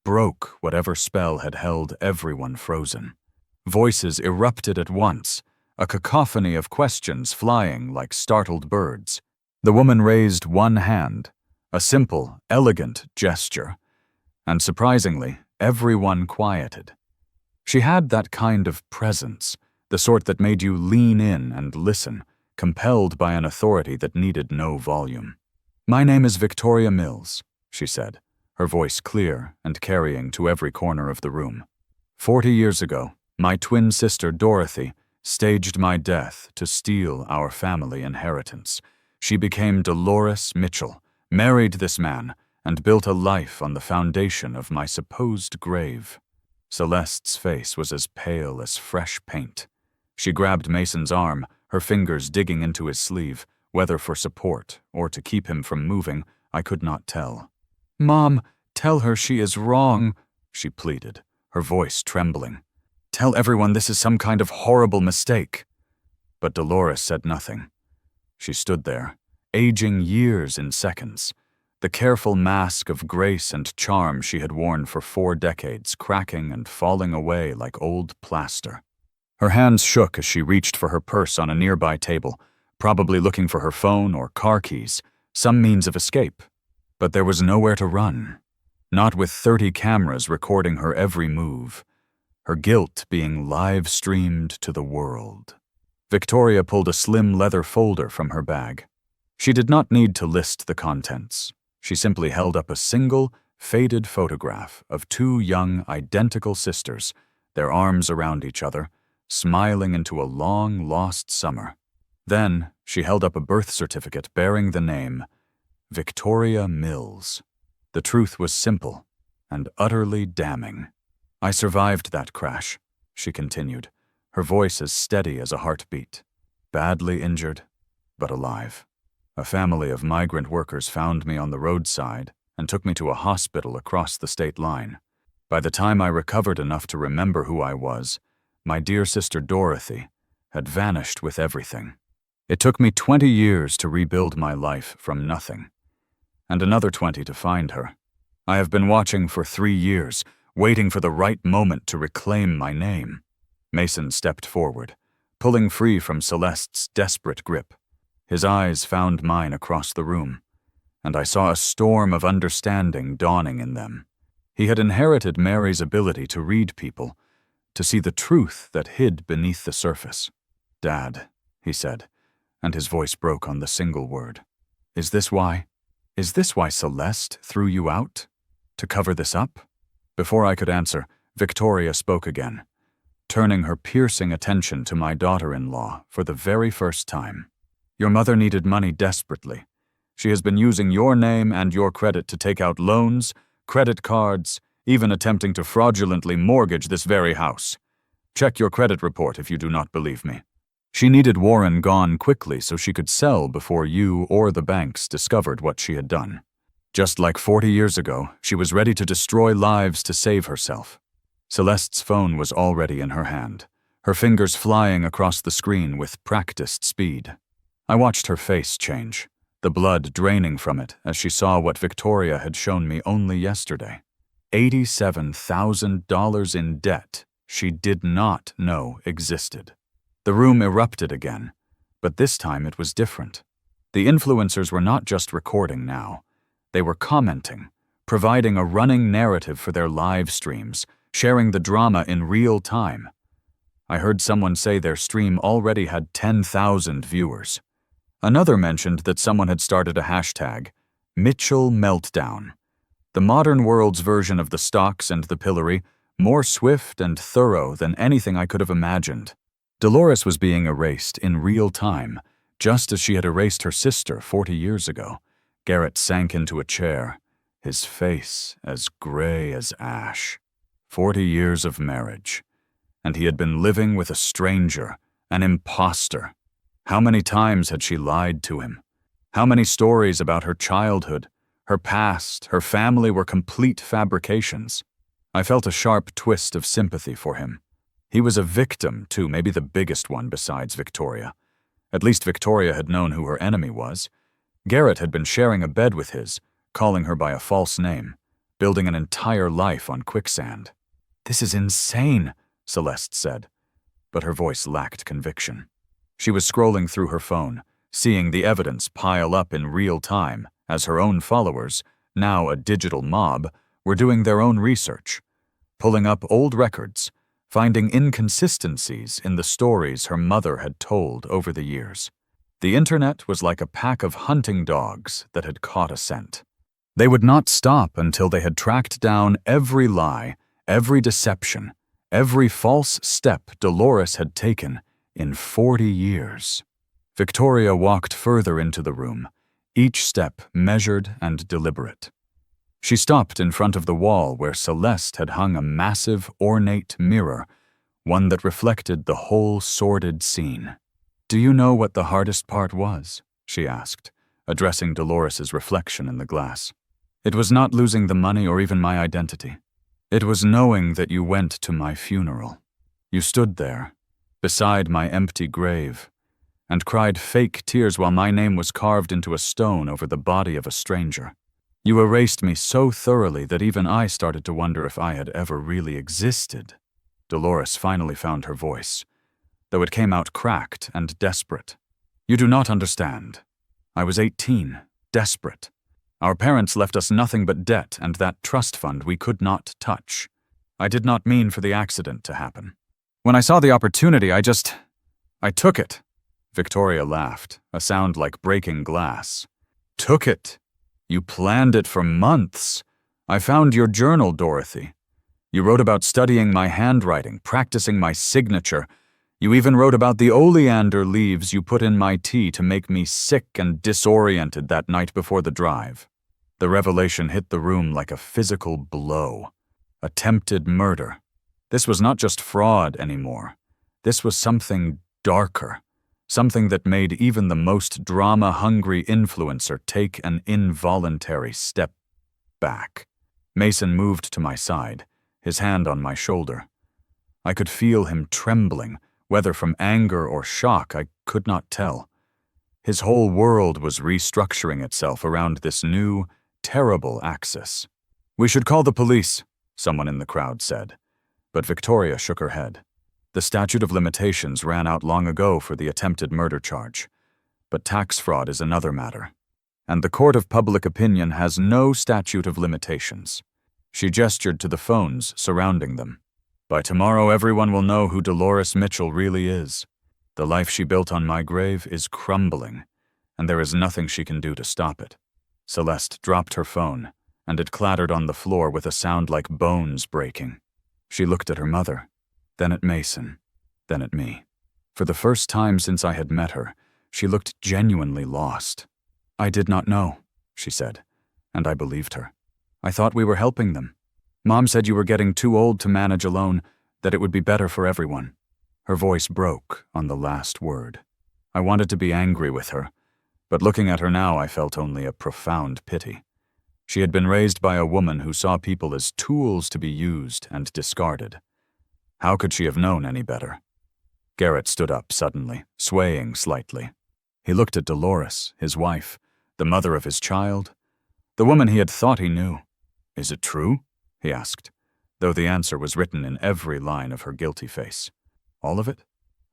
broke whatever spell had held everyone frozen. Voices erupted at once, a cacophony of questions flying like startled birds. The woman raised one hand, a simple, elegant gesture, and surprisingly, everyone quieted. She had that kind of presence, the sort that made you lean in and listen, compelled by an authority that needed no volume. "My name is Victoria Mills," she said, her voice clear and carrying to every corner of the room. 40 years ago, my twin sister Dorothy staged my death to steal our family inheritance. She became Dolores Mitchell, married this man, and built a life on the foundation of my supposed grave. Celeste's face was as pale as fresh paint. She grabbed Mason's arm, her fingers digging into his sleeve, whether for support or to keep him from moving, I could not tell. "Mom, tell her she is wrong," she pleaded, her voice trembling. "Tell everyone this is some kind of horrible mistake." But Dolores said nothing. She stood there, aging years in seconds, the careful mask of grace and charm she had worn for 4 decades cracking and falling away like old plaster. Her hands shook as she reached for her purse on a nearby table, probably looking for her phone or car keys, some means of escape. But there was nowhere to run, not with 30 cameras recording her every move, her guilt being live-streamed to the world. Victoria pulled a slim leather folder from her bag. She did not need to list the contents. She simply held up a single, faded photograph of 2 young, identical sisters, their arms around each other, smiling into a long-lost summer. Then she held up a birth certificate bearing the name Victoria Mills. The truth was simple and utterly damning. "I survived that crash," she continued, her voice as steady as a heartbeat. "Badly injured, but alive. A family of migrant workers found me on the roadside and took me to a hospital across the state line. By the time I recovered enough to remember who I was, my dear sister Dorothy had vanished with everything. It took me 20 years to rebuild my life from nothing, and another 20 to find her. I have been watching for 3 years, waiting for the right moment to reclaim my name." Mason stepped forward, pulling free from Celeste's desperate grip. His eyes found mine across the room, and I saw a storm of understanding dawning in them. He had inherited Mary's ability to read people, to see the truth that hid beneath the surface. "Dad," he said, and his voice broke on the single word. Is this why Celeste threw you out? To cover this up?" Before I could answer, Victoria spoke again, turning her piercing attention to my daughter-in-law for the very first time. "Your mother needed money desperately. She has been using your name and your credit to take out loans, credit cards, even attempting to fraudulently mortgage this very house. Check your credit report if you do not believe me. She needed Warren gone quickly so she could sell before you or the banks discovered what she had done. Just like 40 years ago, she was ready to destroy lives to save herself." Celeste's phone was already in her hand, her fingers flying across the screen with practiced speed. I watched her face change, the blood draining from it as she saw what Victoria had shown me only yesterday. $87,000 in debt she did not know existed. The room erupted again, but this time it was different. The influencers were not just recording now. They were commenting, providing a running narrative for their live streams, sharing the drama in real time. I heard someone say their stream already had 10,000 viewers. Another mentioned that someone had started a hashtag, Mitchell Meltdown. The modern world's version of the stocks and the pillory, more swift and thorough than anything I could have imagined. Dolores was being erased in real time, just as she had erased her sister 40 years ago. Garrett sank into a chair, his face as gray as ash. 40 years of marriage, and he had been living with a stranger, an imposter. How many times had she lied to him? How many stories about her childhood, her past, her family were complete fabrications? I felt a sharp twist of sympathy for him. He was a victim, too, maybe the biggest one besides Victoria. At least Victoria had known who her enemy was. Garrett had been sharing a bed with his, calling her by a false name, building an entire life on quicksand. "This is insane," Celeste said, but her voice lacked conviction. She was scrolling through her phone, seeing the evidence pile up in real time as her own followers, now a digital mob, were doing their own research, pulling up old records, finding inconsistencies in the stories her mother had told over the years. The internet was like a pack of hunting dogs that had caught a scent. They would not stop until they had tracked down every lie, every deception, every false step Dolores had taken in 40 years. Victoria walked further into the room, each step measured and deliberate. She stopped in front of the wall where Celeste had hung a massive, ornate mirror, one that reflected the whole sordid scene. "Do you know what the hardest part was?" she asked, addressing Dolores's reflection in the glass. "It was not losing the money or even my identity. It was knowing that you went to my funeral. You stood there, beside my empty grave, and cried fake tears while my name was carved into a stone over the body of a stranger. You erased me so thoroughly that even I started to wonder if I had ever really existed." Dolores finally found her voice, though it came out cracked and desperate. "You do not understand. I was 18, desperate. Our parents left us nothing but debt and that trust fund we could not touch. I did not mean for the accident to happen. When I saw the opportunity, I took it." Victoria laughed, a sound like breaking glass. "Took it? You planned it for months. I found your journal, Dorothy. You wrote about studying my handwriting, practicing my signature. You even wrote about the oleander leaves you put in my tea to make me sick and disoriented that night before the drive." The revelation hit the room like a physical blow. Attempted murder. This was not just fraud anymore. This was something darker, something that made even the most drama-hungry influencer take an involuntary step back. Mason moved to my side, his hand on my shoulder. I could feel him trembling, whether from anger or shock, I could not tell. His whole world was restructuring itself around this new, terrible axis. "We should call the police," someone in the crowd said, but Victoria shook her head. The statute of limitations ran out long ago for the attempted murder charge, but tax fraud is another matter, and the court of public opinion has no statute of limitations. She gestured to the phones surrounding them. "By tomorrow, everyone will know who Dolores Mitchell really is. The life she built on my grave is crumbling, and there is nothing she can do to stop it." Celeste dropped her phone, and it clattered on the floor with a sound like bones breaking. She looked at her mother, then at Mason, then at me. For the first time since I had met her, she looked genuinely lost. "I did not know," she said, and I believed her. "I thought we were helping them. Mom said you were getting too old to manage alone, that it would be better for everyone." Her voice broke on the last word. I wanted to be angry with her, but looking at her now I felt only a profound pity. She had been raised by a woman who saw people as tools to be used and discarded. How could she have known any better? Garrett stood up suddenly, swaying slightly. He looked at Dolores, his wife, the mother of his child, the woman he had thought he knew. "Is it true?" he asked, though the answer was written in every line of her guilty face. "All of it?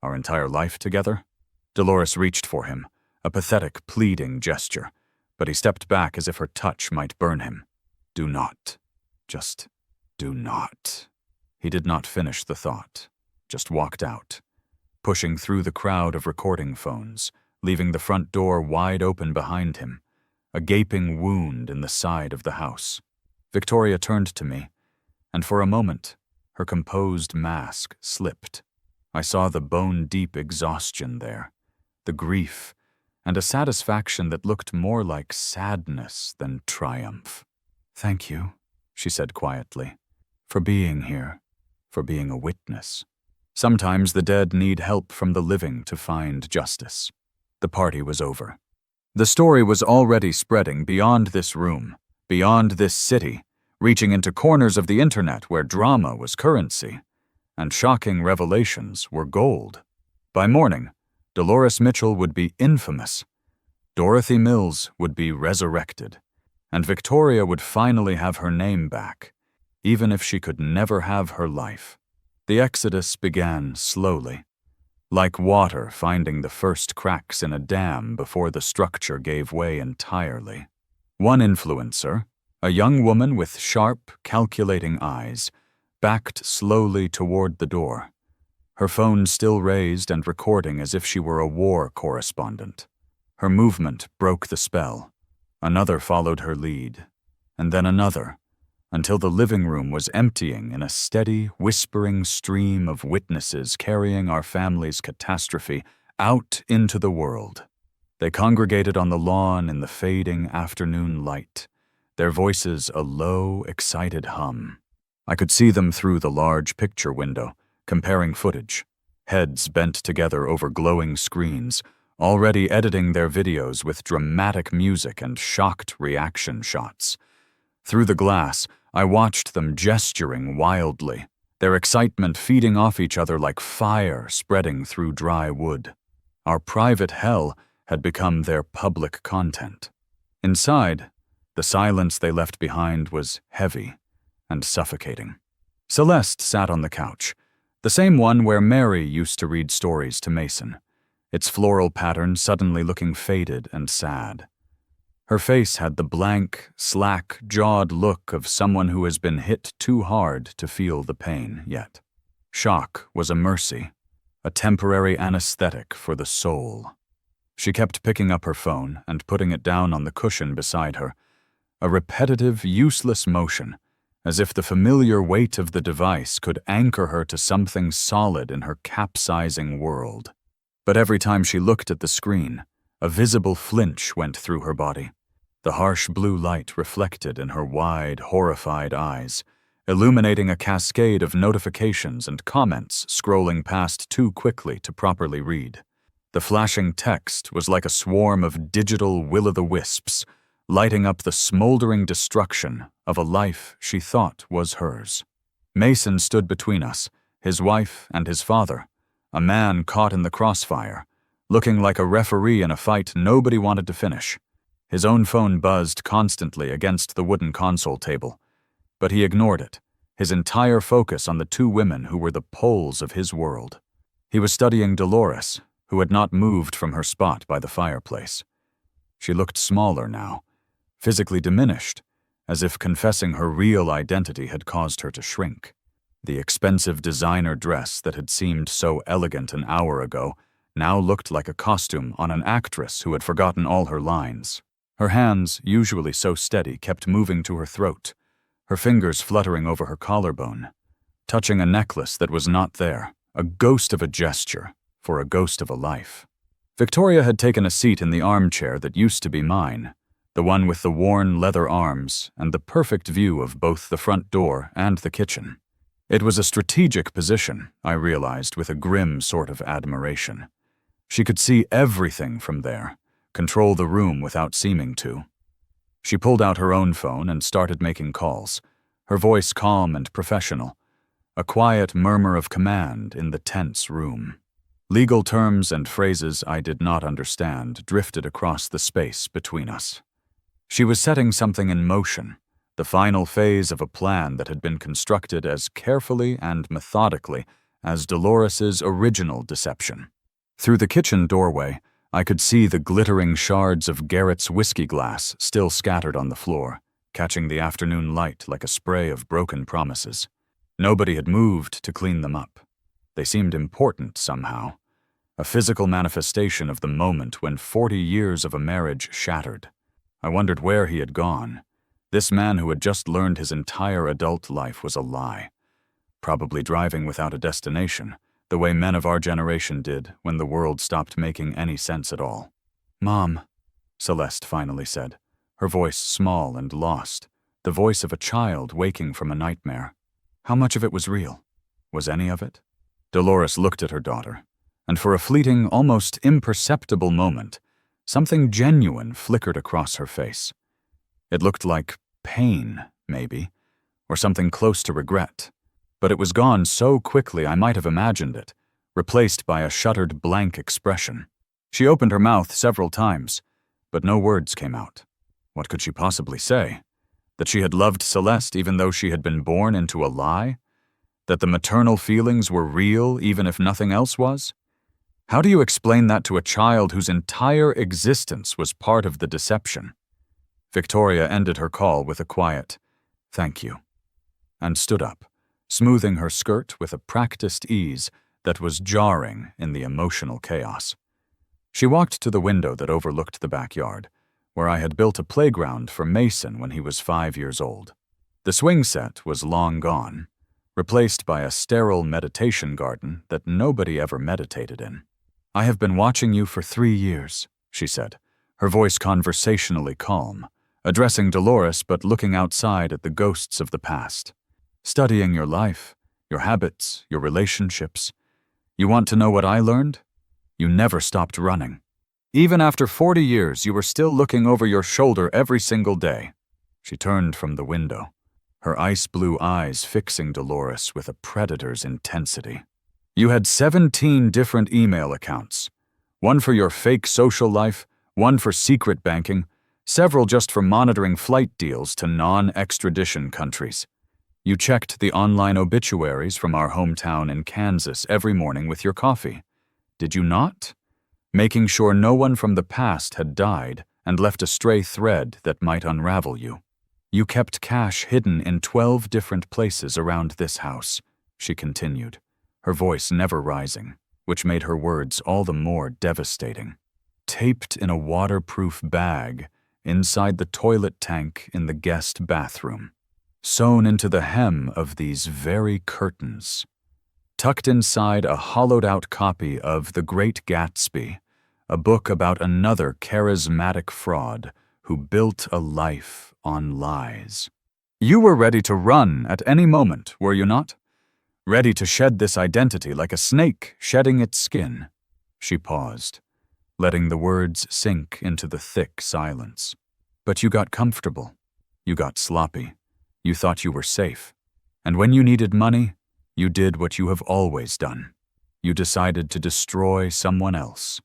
Our entire life together?" Dolores reached for him, a pathetic, pleading gesture, but he stepped back as if her touch might burn him. "Do not. Just do not." He did not finish the thought, just walked out, pushing through the crowd of recording phones, leaving the front door wide open behind him, a gaping wound in the side of the house. Victoria turned to me, and for a moment, her composed mask slipped. I saw the bone-deep exhaustion there, the grief, and a satisfaction that looked more like sadness than triumph. "Thank you," she said quietly, "for being here, for being a witness. Sometimes the dead need help from the living to find justice." The party was over. The story was already spreading beyond this room, beyond this city, reaching into corners of the internet where drama was currency, and shocking revelations were gold. By morning, Dolores Mitchell would be infamous, Dorothy Mills would be resurrected, and Victoria would finally have her name back, even if she could never have her life. The exodus began slowly, like water finding the first cracks in a dam before the structure gave way entirely. One influencer, a young woman with sharp, calculating eyes, backed slowly toward the door, her phone still raised and recording as if she were a war correspondent. Her movement broke the spell. Another followed her lead, and then another, until the living room was emptying in a steady, whispering stream of witnesses carrying our family's catastrophe out into the world. They congregated on the lawn in the fading afternoon light, their voices a low, excited hum. I could see them through the large picture window, comparing footage, heads bent together over glowing screens, already editing their videos with dramatic music and shocked reaction shots. Through the glass, I watched them gesturing wildly, their excitement feeding off each other like fire spreading through dry wood. Our private hell had become their public content. Inside, the silence they left behind was heavy and suffocating. Celeste sat on the couch, the same one where Mary used to read stories to Mason, its floral pattern suddenly looking faded and sad. Her face had the blank, slack-jawed look of someone who has been hit too hard to feel the pain yet. Shock was a mercy, a temporary anesthetic for the soul. She kept picking up her phone and putting it down on the cushion beside her, a repetitive, useless motion, as if the familiar weight of the device could anchor her to something solid in her capsizing world. But every time she looked at the screen, a visible flinch went through her body. The harsh blue light reflected in her wide, horrified eyes, illuminating a cascade of notifications and comments scrolling past too quickly to properly read. The flashing text was like a swarm of digital will-o'-the-wisps, lighting up the smoldering destruction of a life she thought was hers. Mason stood between us, his wife and his father, a man caught in the crossfire, looking like a referee in a fight nobody wanted to finish. His own phone buzzed constantly against the wooden console table, but he ignored it, his entire focus on the two women who were the poles of his world. He was studying Dolores, who had not moved from her spot by the fireplace. She looked smaller now, physically diminished, as if confessing her real identity had caused her to shrink. The expensive designer dress that had seemed so elegant an hour ago now looked like a costume on an actress who had forgotten all her lines. Her hands, usually so steady, kept moving to her throat, her fingers fluttering over her collarbone, touching a necklace that was not there, a ghost of a gesture for a ghost of a life. Victoria had taken a seat in the armchair that used to be mine, the one with the worn leather arms and the perfect view of both the front door and the kitchen. It was a strategic position, I realized with a grim sort of admiration. She could see everything from there, control the room without seeming to. She pulled out her own phone and started making calls, her voice calm and professional, a quiet murmur of command in the tense room. Legal terms and phrases I did not understand drifted across the space between us. She was setting something in motion, the final phase of a plan that had been constructed as carefully and methodically as Dolores's original deception. Through the kitchen doorway, I could see the glittering shards of Garrett's whiskey glass still scattered on the floor, catching the afternoon light like a spray of broken promises. Nobody had moved to clean them up. They seemed important somehow, a physical manifestation of the moment when 40 years of a marriage shattered. I wondered where he had gone. This man who had just learned his entire adult life was a lie, probably driving without a destination, the way men of our generation did when the world stopped making any sense at all. "Mom," Celeste finally said, her voice small and lost, the voice of a child waking from a nightmare. How much of it was real? Was any of it? Dolores looked at her daughter, and for a fleeting, almost imperceptible moment, something genuine flickered across her face. It looked like pain, maybe, or something close to regret. But it was gone so quickly I might have imagined it, replaced by a shuttered blank expression. She opened her mouth several times, but no words came out. What could she possibly say? That she had loved Celeste even though she had been born into a lie? That the maternal feelings were real even if nothing else was? How do you explain that to a child whose entire existence was part of the deception? Victoria ended her call with a quiet, "Thank you," and stood up, smoothing her skirt with a practiced ease that was jarring in the emotional chaos. She walked to the window that overlooked the backyard, where I had built a playground for Mason when he was 5 years old. The swing set was long gone, replaced by a sterile meditation garden that nobody ever meditated in. "I have been watching you for 3 years," she said, her voice conversationally calm, addressing Dolores but looking outside at the ghosts of the past. "Studying your life, your habits, your relationships. You want to know what I learned? You never stopped running. Even after 40 years, you were still looking over your shoulder every single day." She turned from the window, her ice-blue eyes fixing Dolores with a predator's intensity. "You had 17 different email accounts. One for your fake social life, one for secret banking, several just for monitoring flight deals to non-extradition countries. You checked the online obituaries from our hometown in Kansas every morning with your coffee. Did you not? Making sure no one from the past had died and left a stray thread that might unravel you. You kept cash hidden in 12 different places around this house," she continued, her voice never rising, which made her words all the more devastating. "Taped in a waterproof bag inside the toilet tank in the guest bathroom. Sewn into the hem of these very curtains. Tucked inside a hollowed-out copy of The Great Gatsby, a book about another charismatic fraud who built a life on lies. You were ready to run at any moment, were you not? Ready to shed this identity like a snake shedding its skin." She paused, letting the words sink into the thick silence. "But you got comfortable. You got sloppy. You thought you were safe. And when you needed money, you did what you have always done. You decided to destroy someone else,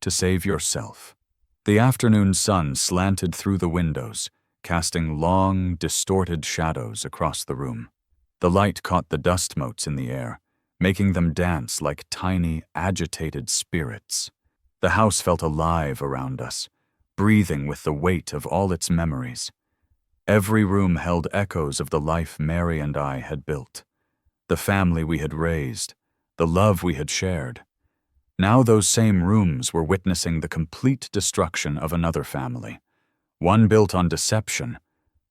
to save yourself." The afternoon sun slanted through the windows, casting long, distorted shadows across the room. The light caught the dust motes in the air, making them dance like tiny, agitated spirits. The house felt alive around us, breathing with the weight of all its memories. Every room held echoes of the life Mary and I had built, the family we had raised, the love we had shared. Now those same rooms were witnessing the complete destruction of another family, one built on deception,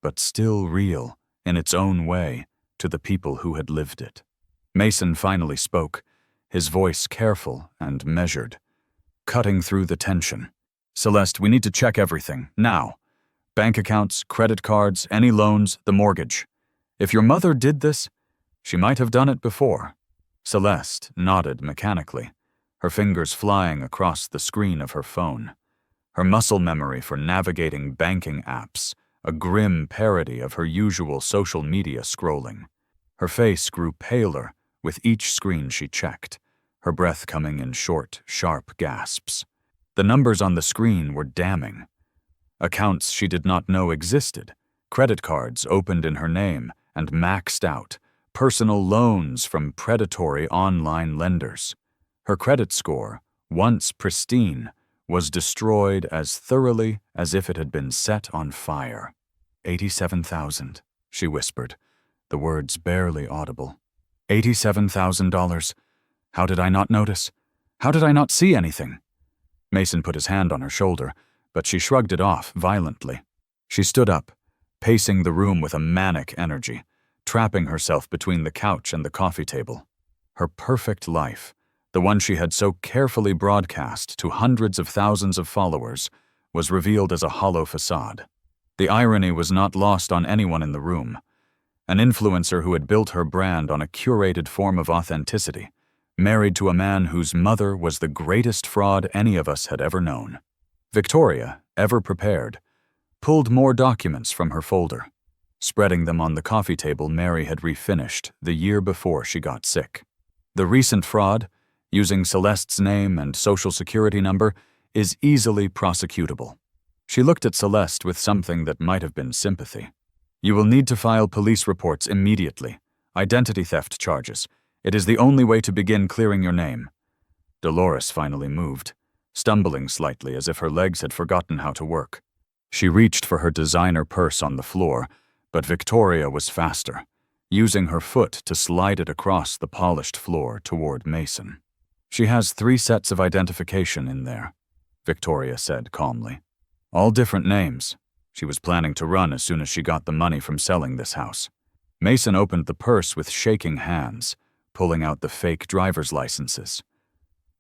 but still real, in its own way, to the people who had lived it. Mason finally spoke, his voice careful and measured, cutting through the tension. "Celeste, we need to check everything, now. Bank accounts, credit cards, any loans, the mortgage. If your mother did this, she might have done it before." Celeste nodded mechanically, her fingers flying across the screen of her phone, her muscle memory for navigating banking apps, a grim parody of her usual social media scrolling. Her face grew paler with each screen she checked, her breath coming in short, sharp gasps. The numbers on the screen were damning. Accounts she did not know existed, credit cards opened in her name and maxed out, personal loans from predatory online lenders. Her credit score, once pristine, was destroyed as thoroughly as if it had been set on fire. 87,000, she whispered, the words barely audible. $87,000. How did I not notice? How did I not see anything? Mason put his hand on her shoulder, but she shrugged it off violently. She stood up, pacing the room with a manic energy, trapping herself between the couch and the coffee table. Her perfect life, the one she had so carefully broadcast to hundreds of thousands of followers, was revealed as a hollow facade. The irony was not lost on anyone in the room. An influencer who had built her brand on a curated form of authenticity, married to a man whose mother was the greatest fraud any of us had ever known. Victoria, ever prepared, pulled more documents from her folder, spreading them on the coffee table Mary had refinished the year before she got sick. The recent fraud, using Celeste's name and social security number, is easily prosecutable. She looked at Celeste with something that might have been sympathy. You will need to file police reports immediately. Identity theft charges. It is the only way to begin clearing your name. Dolores finally moved, stumbling slightly as if her legs had forgotten how to work. She reached for her designer purse on the floor, but Victoria was faster, using her foot to slide it across the polished floor toward Mason. She has 3 sets of identification in there. Victoria said calmly. All different names. She was planning to run as soon as she got the money from selling this house. Mason opened the purse with shaking hands, pulling out the fake driver's licenses.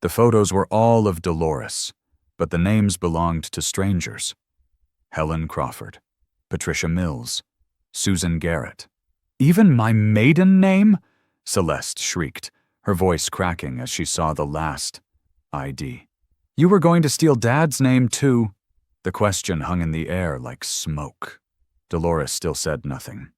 The photos were all of Dolores, but the names belonged to strangers. Helen Crawford, Patricia Mills, Susan Garrett. Even my maiden name? Celeste shrieked, her voice cracking as she saw the last ID. You were going to steal Dad's name too. The question hung in the air like smoke. Dolores still said nothing,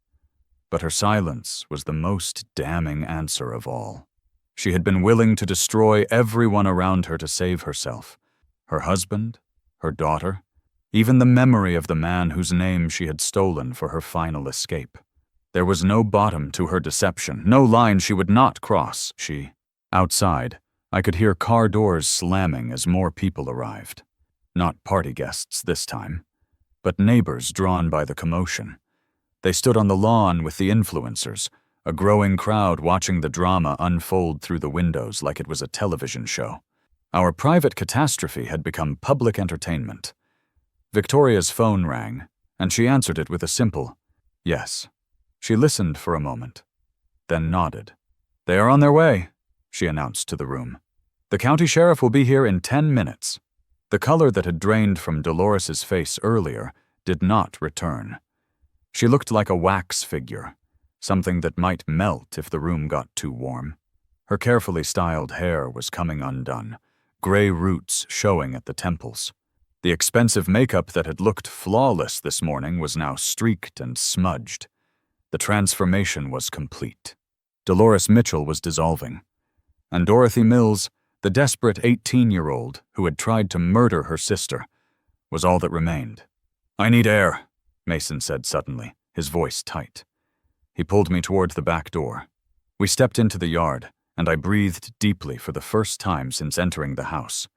but her silence was the most damning answer of all. She had been willing to destroy everyone around her to save herself. Her husband, her daughter, even the memory of the man whose name she had stolen for her final escape. There was no bottom to her deception, no line she would not cross. Outside, I could hear car doors slamming as more people arrived. Not party guests this time, but neighbors drawn by the commotion. They stood on the lawn with the influencers, a growing crowd watching the drama unfold through the windows like it was a television show. Our private catastrophe had become public entertainment. Victoria's phone rang, and she answered it with a simple yes. She listened for a moment, then nodded. They are on their way, she announced to the room. The county sheriff will be here in 10 minutes. The color that had drained from Dolores's face earlier did not return. She looked like a wax figure, something that might melt if the room got too warm. Her carefully styled hair was coming undone, gray roots showing at the temples. The expensive makeup that had looked flawless this morning was now streaked and smudged. The transformation was complete. Dolores Mitchell was dissolving, and Dorothy Mills, the desperate 18-year-old who had tried to murder her sister, was all that remained. I need air, Mason said suddenly, his voice tight. He pulled me toward the back door. We stepped into the yard, and I breathed deeply for the first time since entering the house.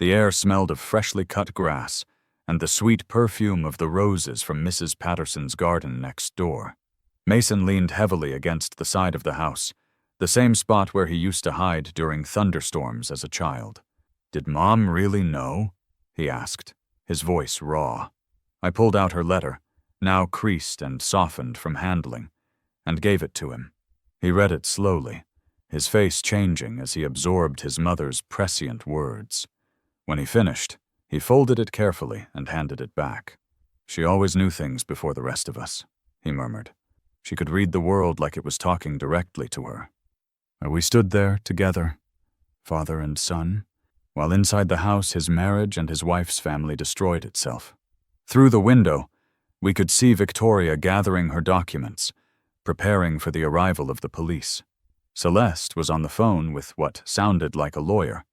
The air smelled of freshly cut grass and the sweet perfume of the roses from Mrs. Patterson's garden next door. Mason leaned heavily against the side of the house, the same spot where he used to hide during thunderstorms as a child. Did Mom really know? He asked, his voice raw. I pulled out her letter, now creased and softened from handling, and gave it to him. He read it slowly, his face changing as he absorbed his mother's prescient words. When he finished, he folded it carefully and handed it back. She always knew things before the rest of us, he murmured. She could read the world like it was talking directly to her. We stood there together, father and son, while inside the house his marriage and his wife's family destroyed itself. Through the window, we could see Victoria gathering her documents, preparing for the arrival of the police. Celeste was on the phone with what sounded like a lawyer,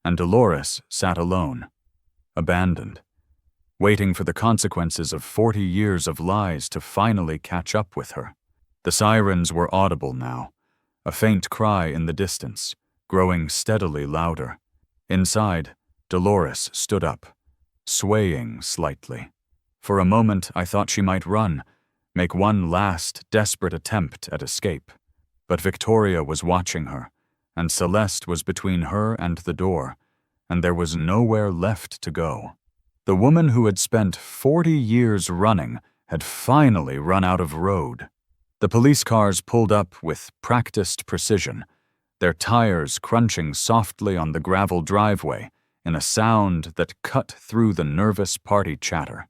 and Dolores sat alone, abandoned, waiting for the consequences of 40 years of lies to finally catch up with her. The sirens were audible now, a faint cry in the distance, growing steadily louder. Inside, Dolores stood up, swaying slightly. For a moment, I thought she might run, make one last, desperate attempt at escape. But Victoria was watching her, and Celeste was between her and the door, and there was nowhere left to go. The woman who had spent 40 years running had finally run out of road. The police cars pulled up with practiced precision, their tires crunching softly on the gravel driveway in a sound that cut through the nervous party chatter.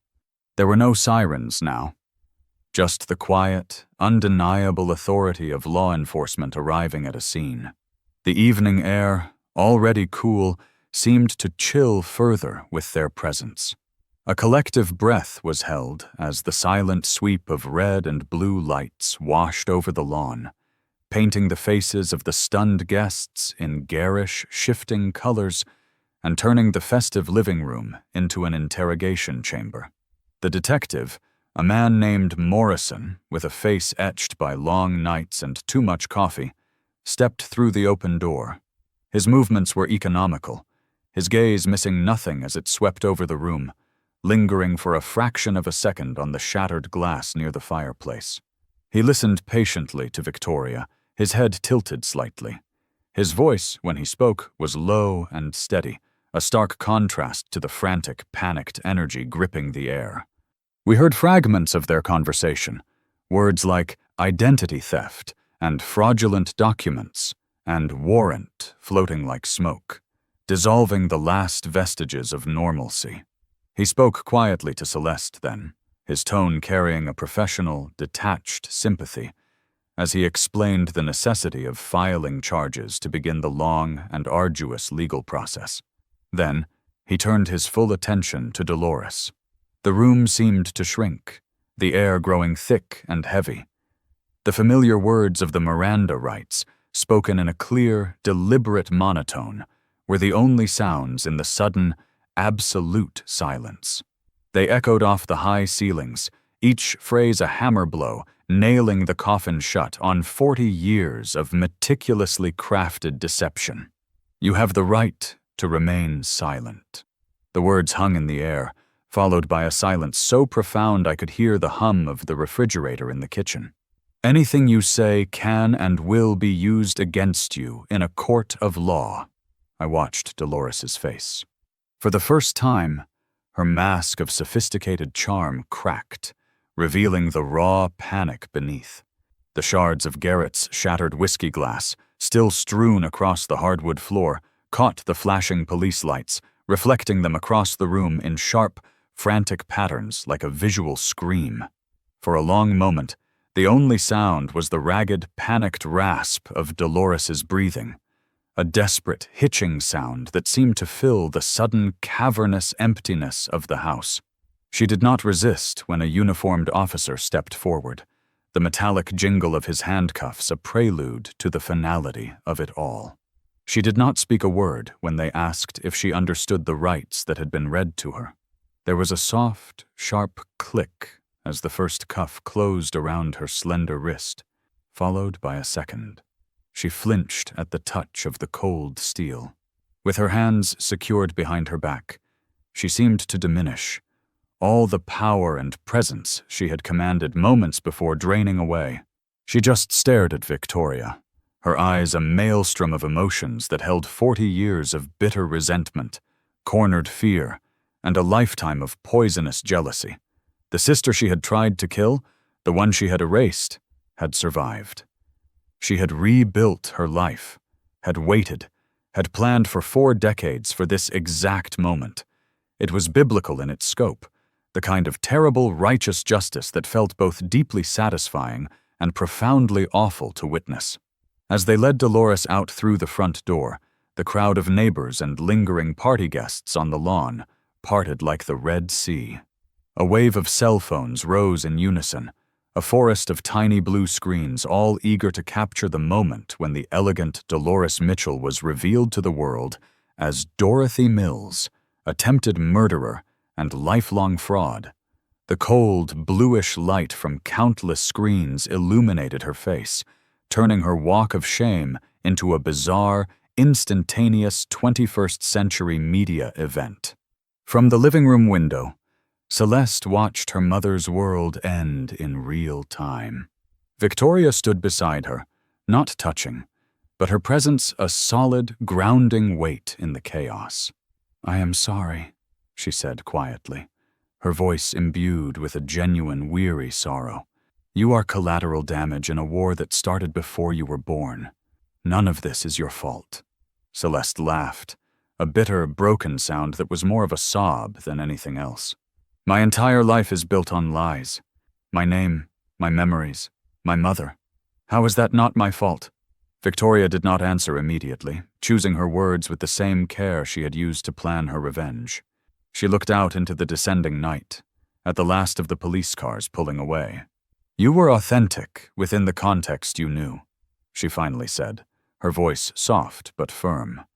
There were no sirens now, just the quiet, undeniable authority of law enforcement arriving at a scene. The evening air, already cool, seemed to chill further with their presence. A collective breath was held as the silent sweep of red and blue lights washed over the lawn, painting the faces of the stunned guests in garish, shifting colors and turning the festive living room into an interrogation chamber. The detective, a man named Morrison, with a face etched by long nights and too much coffee, stepped through the open door. His movements were economical, his gaze missing nothing as it swept over the room, lingering for a fraction of a second on the shattered glass near the fireplace. He listened patiently to Victoria, his head tilted slightly. His voice, when he spoke, was low and steady, a stark contrast to the frantic, panicked energy gripping the air. We heard fragments of their conversation, words like identity theft and fraudulent documents and warrant floating like smoke, dissolving the last vestiges of normalcy. He spoke quietly to Celeste then, his tone carrying a professional, detached sympathy, as he explained the necessity of filing charges to begin the long and arduous legal process. Then, he turned his full attention to Dolores. The room seemed to shrink, the air growing thick and heavy. The familiar words of the Miranda rights, spoken in a clear, deliberate monotone, were the only sounds in the sudden, absolute silence. They echoed off the high ceilings, each phrase a hammer blow, nailing the coffin shut on 40 years of meticulously crafted deception. You have the right to remain silent. The words hung in the air, followed by a silence so profound I could hear the hum of the refrigerator in the kitchen. Anything you say can and will be used against you in a court of law. I watched Dolores's face. For the first time, her mask of sophisticated charm cracked, revealing the raw panic beneath. The shards of Garrett's shattered whiskey glass, still strewn across the hardwood floor, caught the flashing police lights, reflecting them across the room in sharp, frantic patterns like a visual scream. For a long moment, the only sound was the ragged, panicked rasp of Dolores's breathing, a desperate, hitching sound that seemed to fill the sudden, cavernous emptiness of the house. She did not resist when a uniformed officer stepped forward, the metallic jingle of his handcuffs a prelude to the finality of it all. She did not speak a word when they asked if she understood the rights that had been read to her. There was a soft, sharp click as the first cuff closed around her slender wrist, followed by a second. She flinched at the touch of the cold steel. With her hands secured behind her back, she seemed to diminish, all the power and presence she had commanded moments before draining away. She just stared at Victoria, her eyes a maelstrom of emotions that held 40 years of bitter resentment, cornered fear, and a lifetime of poisonous jealousy. The sister she had tried to kill, the one she had erased, had survived. She had rebuilt her life, had waited, had planned for 4 decades for this exact moment. It was biblical in its scope, the kind of terrible, righteous justice that felt both deeply satisfying and profoundly awful to witness. As they led Dolores out through the front door, the crowd of neighbors and lingering party guests on the lawn parted like the Red Sea. A wave of cell phones rose in unison, a forest of tiny blue screens all eager to capture the moment when the elegant Dolores Mitchell was revealed to the world as Dorothy Mills, attempted murderer and lifelong fraud. The cold, bluish light from countless screens illuminated her face, turning her walk of shame into a bizarre, instantaneous 21st century media event. From the living room window, Celeste watched her mother's world end in real time. Victoria stood beside her, not touching, but her presence a solid, grounding weight in the chaos. "I am sorry," she said quietly, her voice imbued with a genuine, weary sorrow. "You are collateral damage in a war that started before you were born. None of this is your fault." Celeste laughed, a bitter, broken sound that was more of a sob than anything else. "My entire life is built on lies. My name, my memories, my mother. How is that not my fault?" Victoria did not answer immediately, choosing her words with the same care she had used to plan her revenge. She looked out into the descending night, at the last of the police cars pulling away. "You were authentic within the context you knew," she finally said, her voice soft but firm.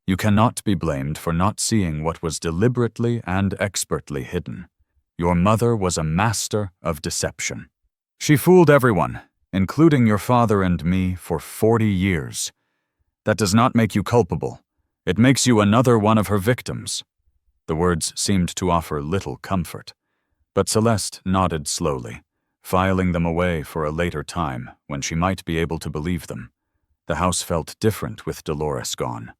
"You cannot be blamed for not seeing what was deliberately and expertly hidden. Your mother was a master of deception. She fooled everyone, including your father and me, for 40 years. That does not make you culpable. It makes you another one of her victims." The words seemed to offer little comfort, but Celeste nodded slowly, filing them away for a later time when she might be able to believe them. The house felt different with Dolores gone.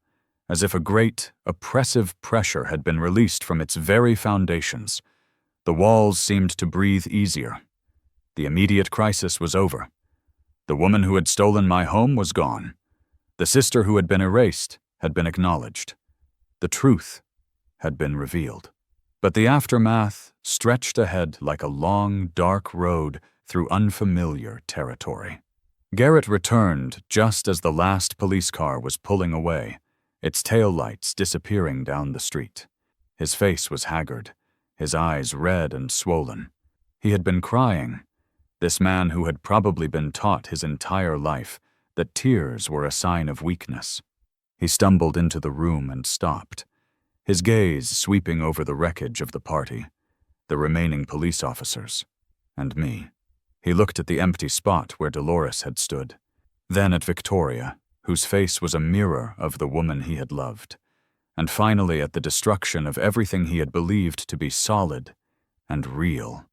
as if a great, oppressive pressure had been released from its very foundations. The walls seemed to breathe easier. The immediate crisis was over. The woman who had stolen my home was gone. The sister who had been erased had been acknowledged. The truth had been revealed. But the aftermath stretched ahead like a long, dark road through unfamiliar territory. Garrett returned just as the last police car was pulling away, its taillights disappearing down the street. His face was haggard, his eyes red and swollen. He had been crying, this man who had probably been taught his entire life that tears were a sign of weakness. He stumbled into the room and stopped, his gaze sweeping over the wreckage of the party, the remaining police officers, and me. He looked at the empty spot where Dolores had stood, then at Victoria, whose face was a mirror of the woman he had loved, and finally at the destruction of everything he had believed to be solid and real.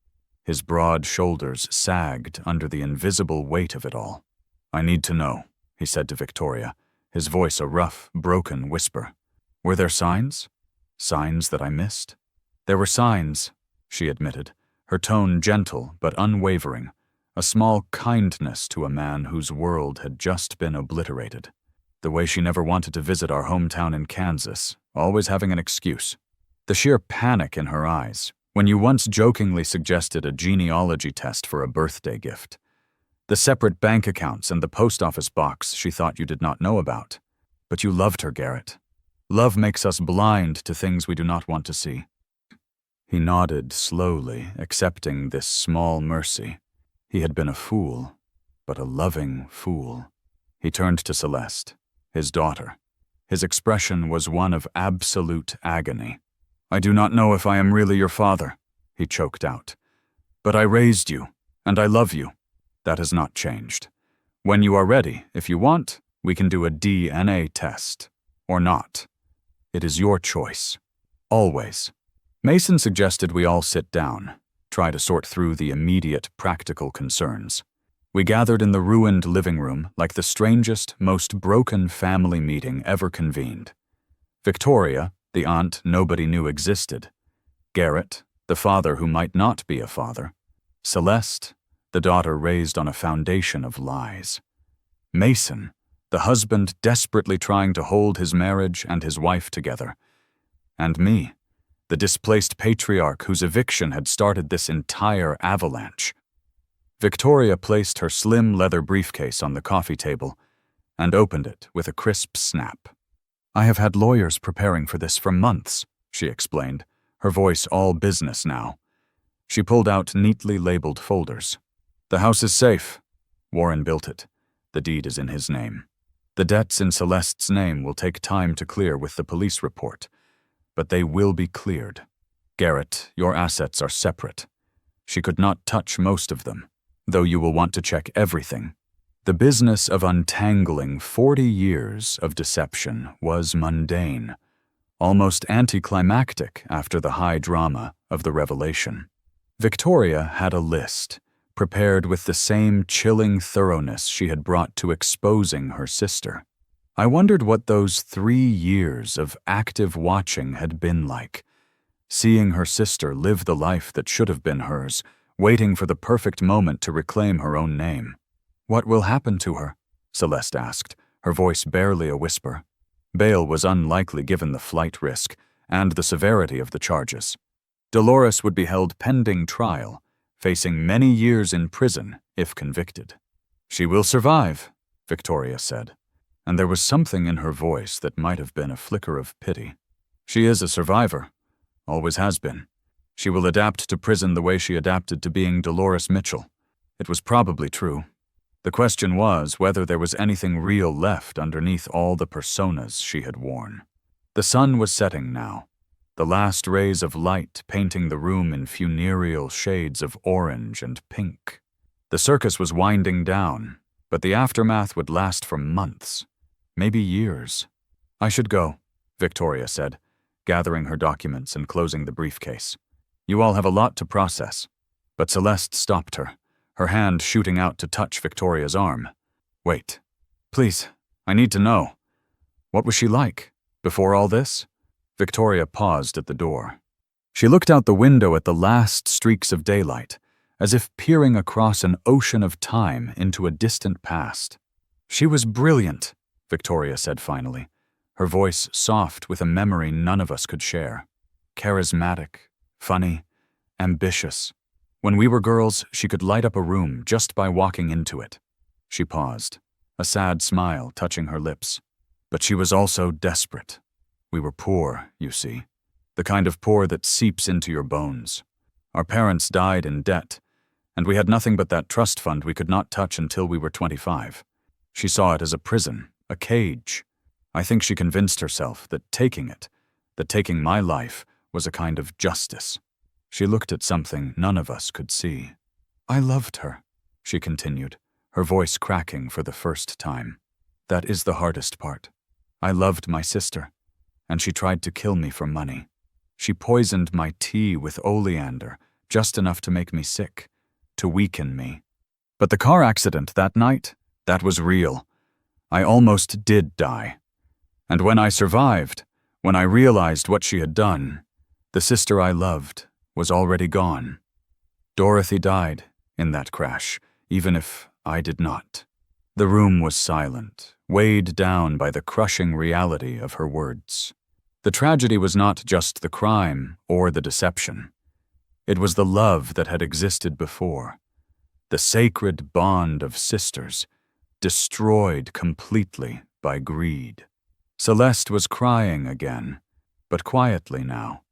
His broad shoulders sagged under the invisible weight of it all. "I need to know," he said to Victoria, his voice a rough, broken whisper. "Were there signs? Signs that I missed?" "There were signs," she admitted, her tone gentle but unwavering, a small kindness to a man whose world had just been obliterated. The way she never wanted to visit our hometown in Kansas, always having an excuse. The sheer panic in her eyes, when you once jokingly suggested a genealogy test for a birthday gift. The separate bank accounts and the post office box she thought you did not know about. But you loved her, Garrett. Love makes us blind to things we do not want to see. He nodded slowly, accepting this small mercy. He had been a fool, but a loving fool. He turned to Celeste, his daughter. His expression was one of absolute agony. "I do not know if I am really your father," he choked out. "But I raised you, and I love you. That has not changed. When you are ready, if you want, we can do a DNA test. Or not. It is your choice. Always." Mason suggested we all sit down, try to sort through the immediate practical concerns. We gathered in the ruined living room like the strangest, most broken family meeting ever convened. Victoria, the aunt nobody knew existed. Garrett, the father who might not be a father. Celeste, the daughter raised on a foundation of lies. Mason, the husband desperately trying to hold his marriage and his wife together. And me, the displaced patriarch whose eviction had started this entire avalanche. Victoria placed her slim leather briefcase on the coffee table and opened it with a crisp snap. "I have had lawyers preparing for this for months," she explained, her voice all business now. She pulled out neatly labeled folders. "The house is safe. Warren built it. The deed is in his name. The debts in Celeste's name will take time to clear with the police report, but they will be cleared. Garrett, your assets are separate. She could not touch most of them, though you will want to check everything." The business of untangling 40 years of deception was mundane, almost anticlimactic after the high drama of the revelation. Victoria had a list, prepared with the same chilling thoroughness she had brought to exposing her sister. I wondered what those 3 years of active watching had been like, seeing her sister live the life that should have been hers, waiting for the perfect moment to reclaim her own name. "What will happen to her?" Celeste asked, her voice barely a whisper. Bail was unlikely given the flight risk and the severity of the charges. Dolores would be held pending trial, facing many years in prison if convicted. "She will survive," Victoria said, and there was something in her voice that might have been a flicker of pity. "She is a survivor, always has been. She will adapt to prison the way she adapted to being Dolores Mitchell." It was probably true. The question was whether there was anything real left underneath all the personas she had worn. The sun was setting now, the last rays of light painting the room in funereal shades of orange and pink. The circus was winding down, but the aftermath would last for months, maybe years. "I should go," Victoria said, gathering her documents and closing the briefcase. "You all have a lot to process." But Celeste stopped her, her hand shooting out to touch Victoria's arm. "Wait. Please, I need to know. What was she like?" Before all this, Victoria paused at the door. She looked out the window at the last streaks of daylight, as if peering across an ocean of time into a distant past. She was brilliant, Victoria said finally, her voice soft with a memory none of us could share. Charismatic, funny, ambitious. When we were girls, she could light up a room just by walking into it. She paused, a sad smile touching her lips. But she was also desperate. We were poor, you see. The kind of poor that seeps into your bones. Our parents died in debt, and we had nothing but that trust fund we could not touch until we were 25. She saw it as a prison, a cage. I think she convinced herself that taking my life, was a kind of justice. She looked at something none of us could see. I loved her, she continued, her voice cracking for the first time. That is the hardest part. I loved my sister, and she tried to kill me for money. She poisoned my tea with oleander, just enough to make me sick, to weaken me. But the car accident that night, that was real. I almost did die. And when I survived, when I realized what she had done, the sister I loved was already gone. Dorothy died in that crash, even if I did not. The room was silent, weighed down by the crushing reality of her words. The tragedy was not just the crime or the deception. It was the love that had existed before. The sacred bond of sisters, destroyed completely by greed. Celeste was crying again, but quietly now,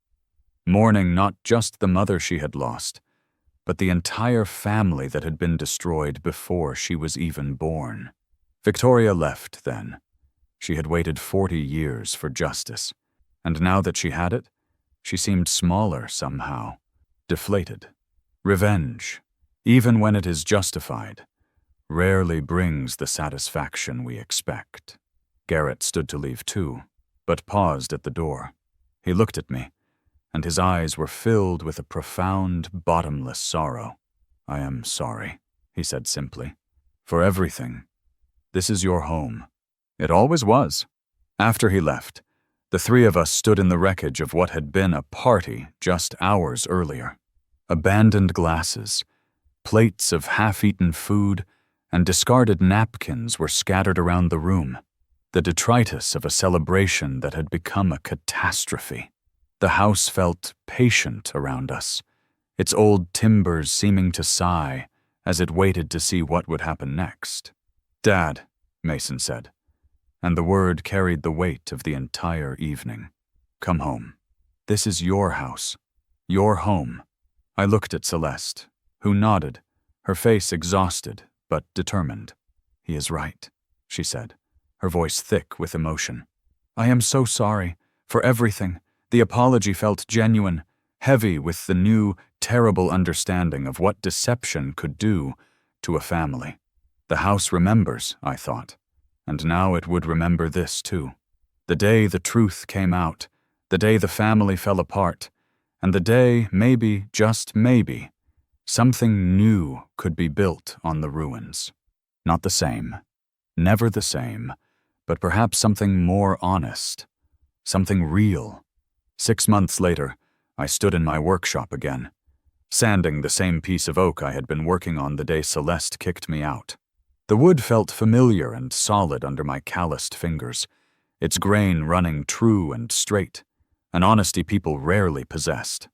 mourning not just the mother she had lost, but the entire family that had been destroyed before she was even born. Victoria left then. She had waited 40 years for justice, and now that she had it, she seemed smaller somehow, deflated. Revenge, even when it is justified, rarely brings the satisfaction we expect. Garrett stood to leave too, but paused at the door. He looked at me, and his eyes were filled with a profound, bottomless sorrow. I am sorry, he said simply, for everything. This is your home. It always was. After he left, the three of us stood in the wreckage of what had been a party just hours earlier. Abandoned glasses, plates of half-eaten food, and discarded napkins were scattered around the room, the detritus of a celebration that had become a catastrophe. The house felt patient around us, its old timbers seeming to sigh as it waited to see what would happen next. "Dad," Mason said, and the word carried the weight of the entire evening. "Come home. This is your house, your home." I looked at Celeste, who nodded, her face exhausted but determined. "He is right," she said, her voice thick with emotion. "I am so sorry for everything." The apology felt genuine, heavy with the new, terrible understanding of what deception could do to a family. The house remembers, I thought, and now it would remember this too. The day the truth came out, the day the family fell apart, and the day, maybe, just maybe, something new could be built on the ruins. Not the same, never the same, but perhaps something more honest, something real. 6 months later, I stood in my workshop again, sanding the same piece of oak I had been working on the day Celeste kicked me out. The wood felt familiar and solid under my calloused fingers, its grain running true and straight, an honesty people rarely possessed.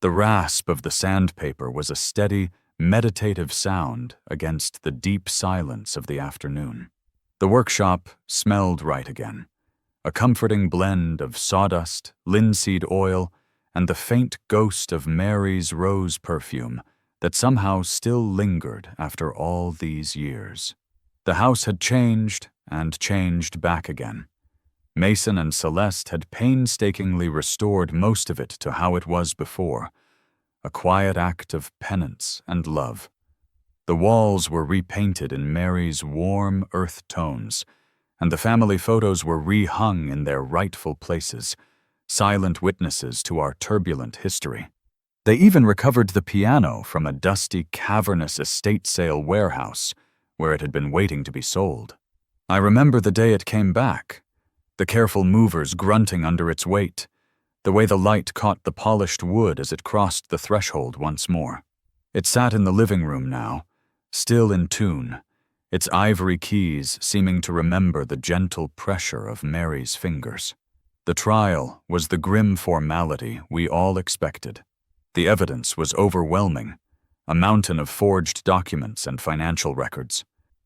The rasp of the sandpaper was a steady, meditative sound against the deep silence of the afternoon. The workshop smelled right again. A comforting blend of sawdust, linseed oil, and the faint ghost of Mary's rose perfume that somehow still lingered after all these years. The house had changed and changed back again. Mason and Celeste had painstakingly restored most of it to how it was before, a quiet act of penance and love. The walls were repainted in Mary's warm earth tones, and the family photos were rehung in their rightful places, silent witnesses to our turbulent history. They even recovered the piano from a dusty, cavernous estate sale warehouse where it had been waiting to be sold. I remember the day it came back. the careful movers grunting under its weight, the way the light caught the polished wood as it crossed the threshold once more. It sat in the living room now, still in tune, its ivory keys seeming to remember the gentle pressure of Mary's fingers. The trial was the grim formality we all expected. The evidence was overwhelming, a mountain of forged documents and financial records.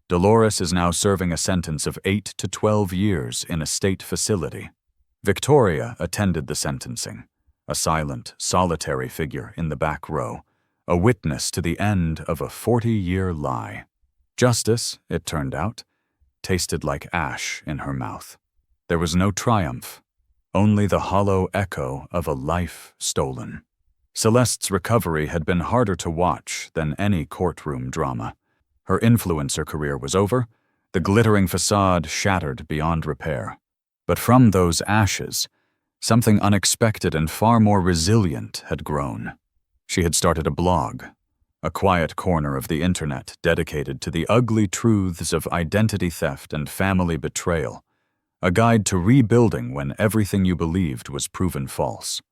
Dolores is now serving a sentence of 8 to 12 years in a state facility. Victoria attended the sentencing, a silent, solitary figure in the back row, a witness to the end of a 40-year lie. Justice, it turned out, tasted like ash in her mouth. There was no triumph, only the hollow echo of a life stolen. Celeste's recovery had been harder to watch than any courtroom drama. Her influencer career was over, the glittering facade shattered beyond repair. But from those ashes, something unexpected and far more resilient had grown. She had started a blog, a quiet corner of the internet dedicated to the ugly truths of identity theft and family betrayal, a guide to rebuilding when everything you believed was proven false.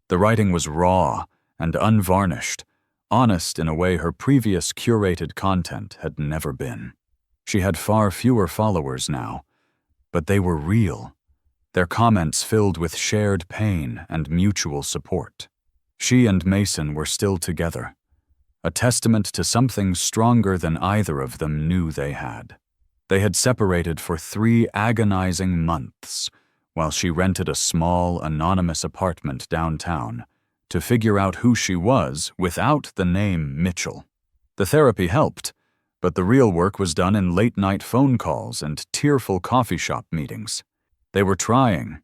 The writing was raw and unvarnished, honest in a way her previous curated content had never been. She had far fewer followers now, but they were real, their comments filled with shared pain and mutual support. She and Mason were still together, a testament to something stronger than either of them knew they had. They had separated for 3 agonizing months while she rented a small, anonymous apartment downtown to figure out who she was without the name Mitchell. The therapy helped, but the real work was done in late-night phone calls and tearful coffee shop meetings. They were trying,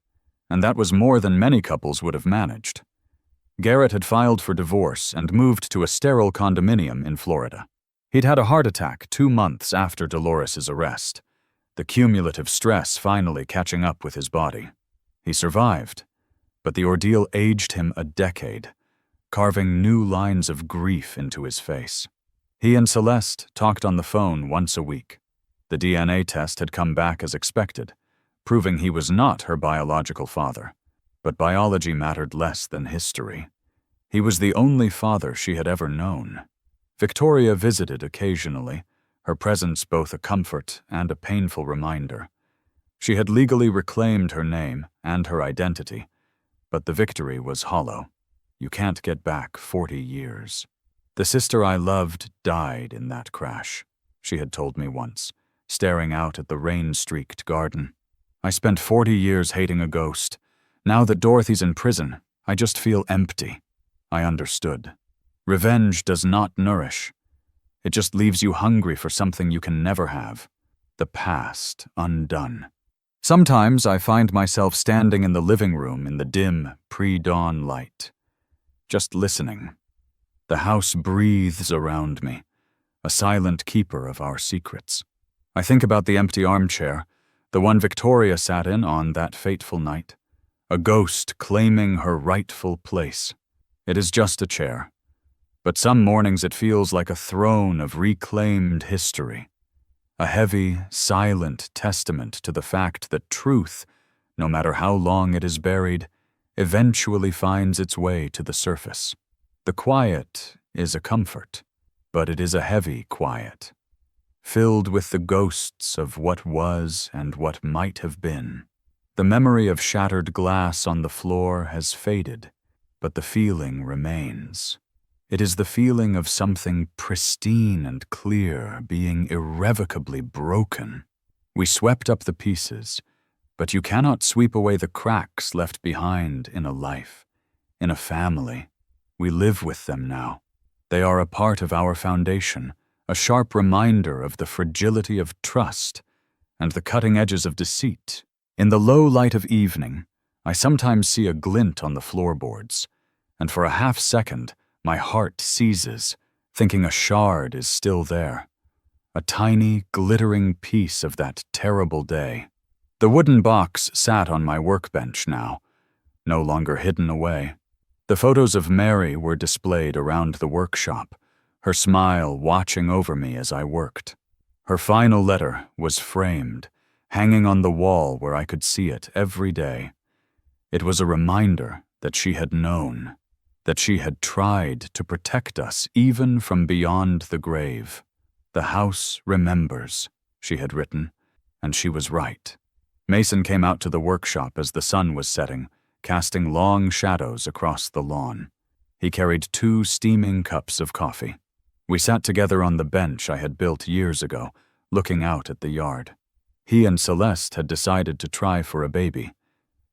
and that was more than many couples would have managed. Garrett had filed for divorce and moved to a sterile condominium in Florida. He'd had a heart attack 2 months after Dolores' arrest, the cumulative stress finally catching up with his body. He survived, but the ordeal aged him a decade, carving new lines of grief into his face. He and Celeste talked on the phone once a week. The DNA test had come back as expected, proving he was not her biological father. But biology mattered less than history. He was the only father she had ever known. Victoria visited occasionally, her presence both a comfort and a painful reminder. She had legally reclaimed her name and her identity, but the victory was hollow. You can't get back 40 years. The sister I loved died in that crash, she had told me once, staring out at the rain-streaked garden. I spent 40 years hating a ghost. Now that Dorothy's in prison, I just feel empty. I understood. Revenge does not nourish. It just leaves you hungry for something you can never have. The past undone. Sometimes I find myself standing in the living room in the dim, pre-dawn light, just listening. The house breathes around me, a silent keeper of our secrets. I think about the empty armchair, the one Victoria sat in on that fateful night. A ghost claiming her rightful place. It is just a chair, but some mornings it feels like a throne of reclaimed history, a heavy, silent testament to the fact that truth, no matter how long it is buried, eventually finds its way to the surface. The quiet is a comfort, but it is a heavy quiet, filled with the ghosts of what was and what might have been. The memory of shattered glass on the floor has faded, but the feeling remains. It is the feeling of something pristine and clear being irrevocably broken. We swept up the pieces, but you cannot sweep away the cracks left behind in a life, in a family. We live with them now. They are a part of our foundation, a sharp reminder of the fragility of trust and the cutting edges of deceit. In the low light of evening, I sometimes see a glint on the floorboards, and for a half-second, my heart seizes, thinking a shard is still there. A tiny, glittering piece of that terrible day. The wooden box sat on my workbench now, no longer hidden away. The photos of Mary were displayed around the workshop, her smile watching over me as I worked. Her final letter was framed, hanging on the wall where I could see it every day. It was a reminder that she had known, that she had tried to protect us even from beyond the grave. "The house remembers," she had written, and she was right. Mason came out to the workshop as the sun was setting, casting long shadows across the lawn. He carried 2 steaming cups of coffee. We sat together on the bench I had built years ago, looking out at the yard. He and Celeste had decided to try for a baby,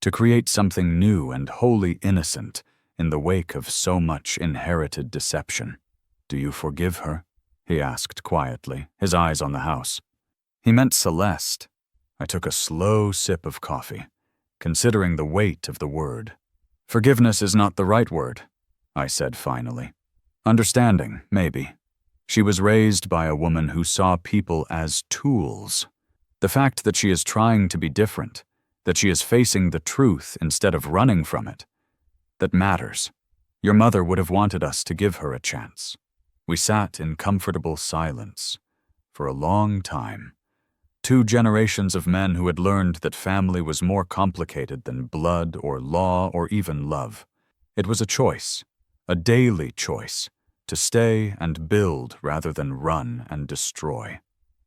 to create something new and wholly innocent in the wake of so much inherited deception. "Do you forgive her?" he asked quietly, his eyes on the house. He meant Celeste. I took a slow sip of coffee, considering the weight of the word. "Forgiveness is not the right word," I said finally. "Understanding, maybe." She was raised by a woman who saw people as tools. The fact that she is trying to be different, that she is facing the truth instead of running from it, that matters. Your mother would have wanted us to give her a chance. We sat in comfortable silence for a long time. 2 generations of men who had learned that family was more complicated than blood or law or even love. It was a choice, a daily choice, to stay and build rather than run and destroy.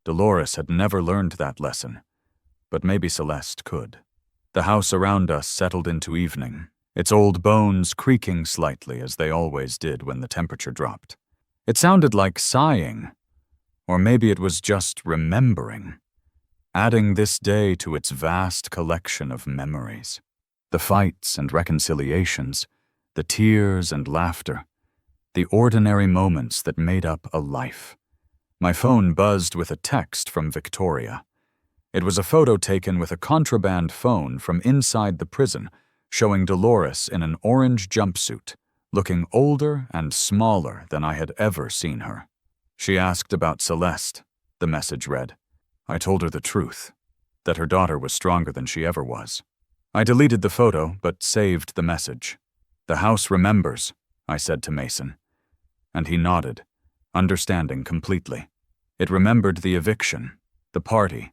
Dolores had never learned that lesson, but maybe Celeste could. The house around us settled into evening, its old bones creaking slightly as they always did when the temperature dropped. It sounded like sighing, or maybe it was just remembering, adding this day to its vast collection of memories. The fights and reconciliations, the tears and laughter, the ordinary moments that made up a life. My phone buzzed with a text from Victoria. It was a photo taken with a contraband phone from inside the prison, showing Dolores in an orange jumpsuit, looking older and smaller than I had ever seen her. She asked about Celeste, the message read. I told her the truth, that her daughter was stronger than she ever was. I deleted the photo, but saved the message. "The house remembers," I said to Mason. And he nodded, understanding completely. It remembered the eviction, the party,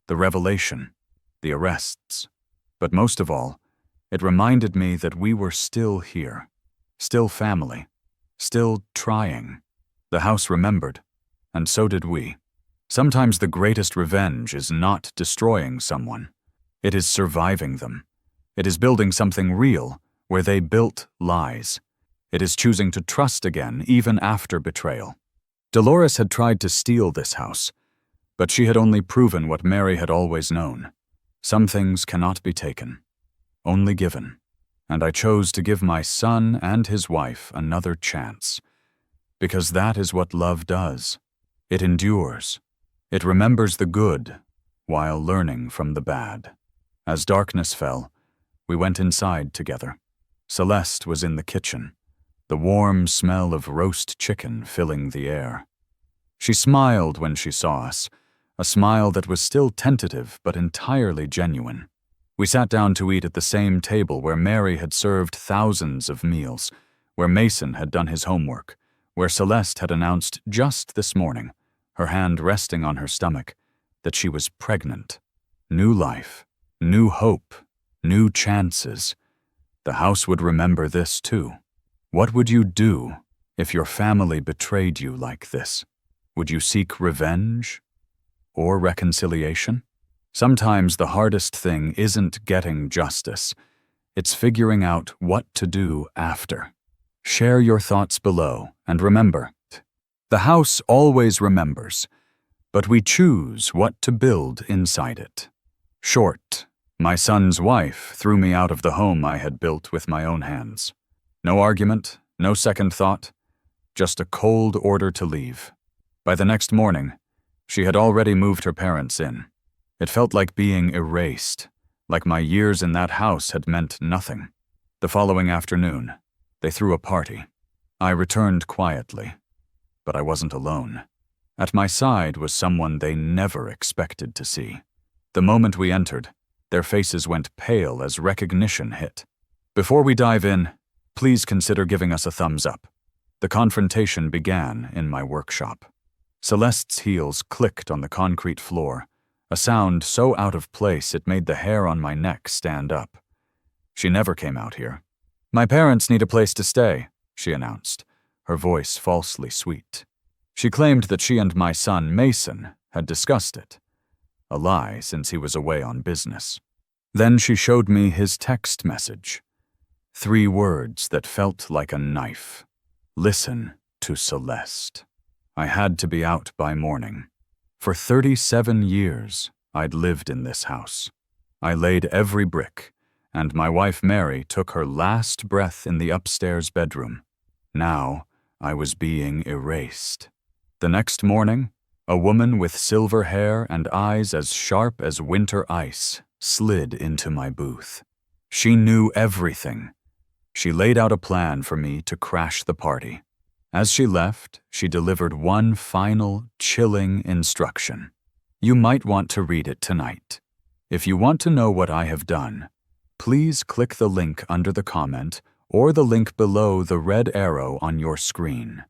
the revelation, the arrests. But most of all, it reminded me that we were still here, still family, still trying. The house remembered, and so did we. Sometimes the greatest revenge is not destroying someone. It is surviving them. It is building something real where they built lies. It is choosing to trust again even after betrayal. Dolores had tried to steal this house, but she had only proven what Mary had always known. Some things cannot be taken, only given. And I chose to give my son and his wife another chance, because that is what love does. It endures. It remembers the good while learning from the bad. As darkness fell, we went inside together. Celeste was in the kitchen, the warm smell of roast chicken filling the air. She smiled when she saw us, a smile that was still tentative but entirely genuine. We sat down to eat at the same table where Mary had served thousands of meals, where Mason had done his homework, where Celeste had announced just this morning, her hand resting on her stomach, that she was pregnant. New life, new hope, new chances. The house would remember this too. What would you do if your family betrayed you like this? Would you seek revenge or reconciliation? Sometimes the hardest thing isn't getting justice. It's figuring out what to do after. Share your thoughts below, and remember, the house always remembers, but we choose what to build inside it. Short, my son's wife threw me out of the home I had built with my own hands. No argument, no second thought, just a cold order to leave. By the next morning, she had already moved her parents in. It felt like being erased, like my years in that house had meant nothing. The following afternoon, they threw a party. I returned quietly, but I wasn't alone. At my side was someone they never expected to see. The moment we entered, their faces went pale as recognition hit. Before we dive in, please consider giving us a thumbs up. The confrontation began in my workshop. Celeste's heels clicked on the concrete floor, a sound so out of place it made the hair on my neck stand up. She never came out here. My parents need a place to stay, she announced, her voice falsely sweet. She claimed that she and my son, Mason, had discussed it. A lie, since he was away on business. Then she showed me his text message. 3 words that felt like a knife. Listen to Celeste. I had to be out by morning. For 37 years, I'd lived in this house. I laid every brick, and my wife Mary took her last breath in the upstairs bedroom. Now, I was being erased. The next morning, a woman with silver hair and eyes as sharp as winter ice slid into my booth. She knew everything. She laid out a plan for me to crash the party. As she left, she delivered one final, chilling instruction. You might want to read it tonight. If you want to know what I have done, please click the link under the comment or the link below the red arrow on your screen.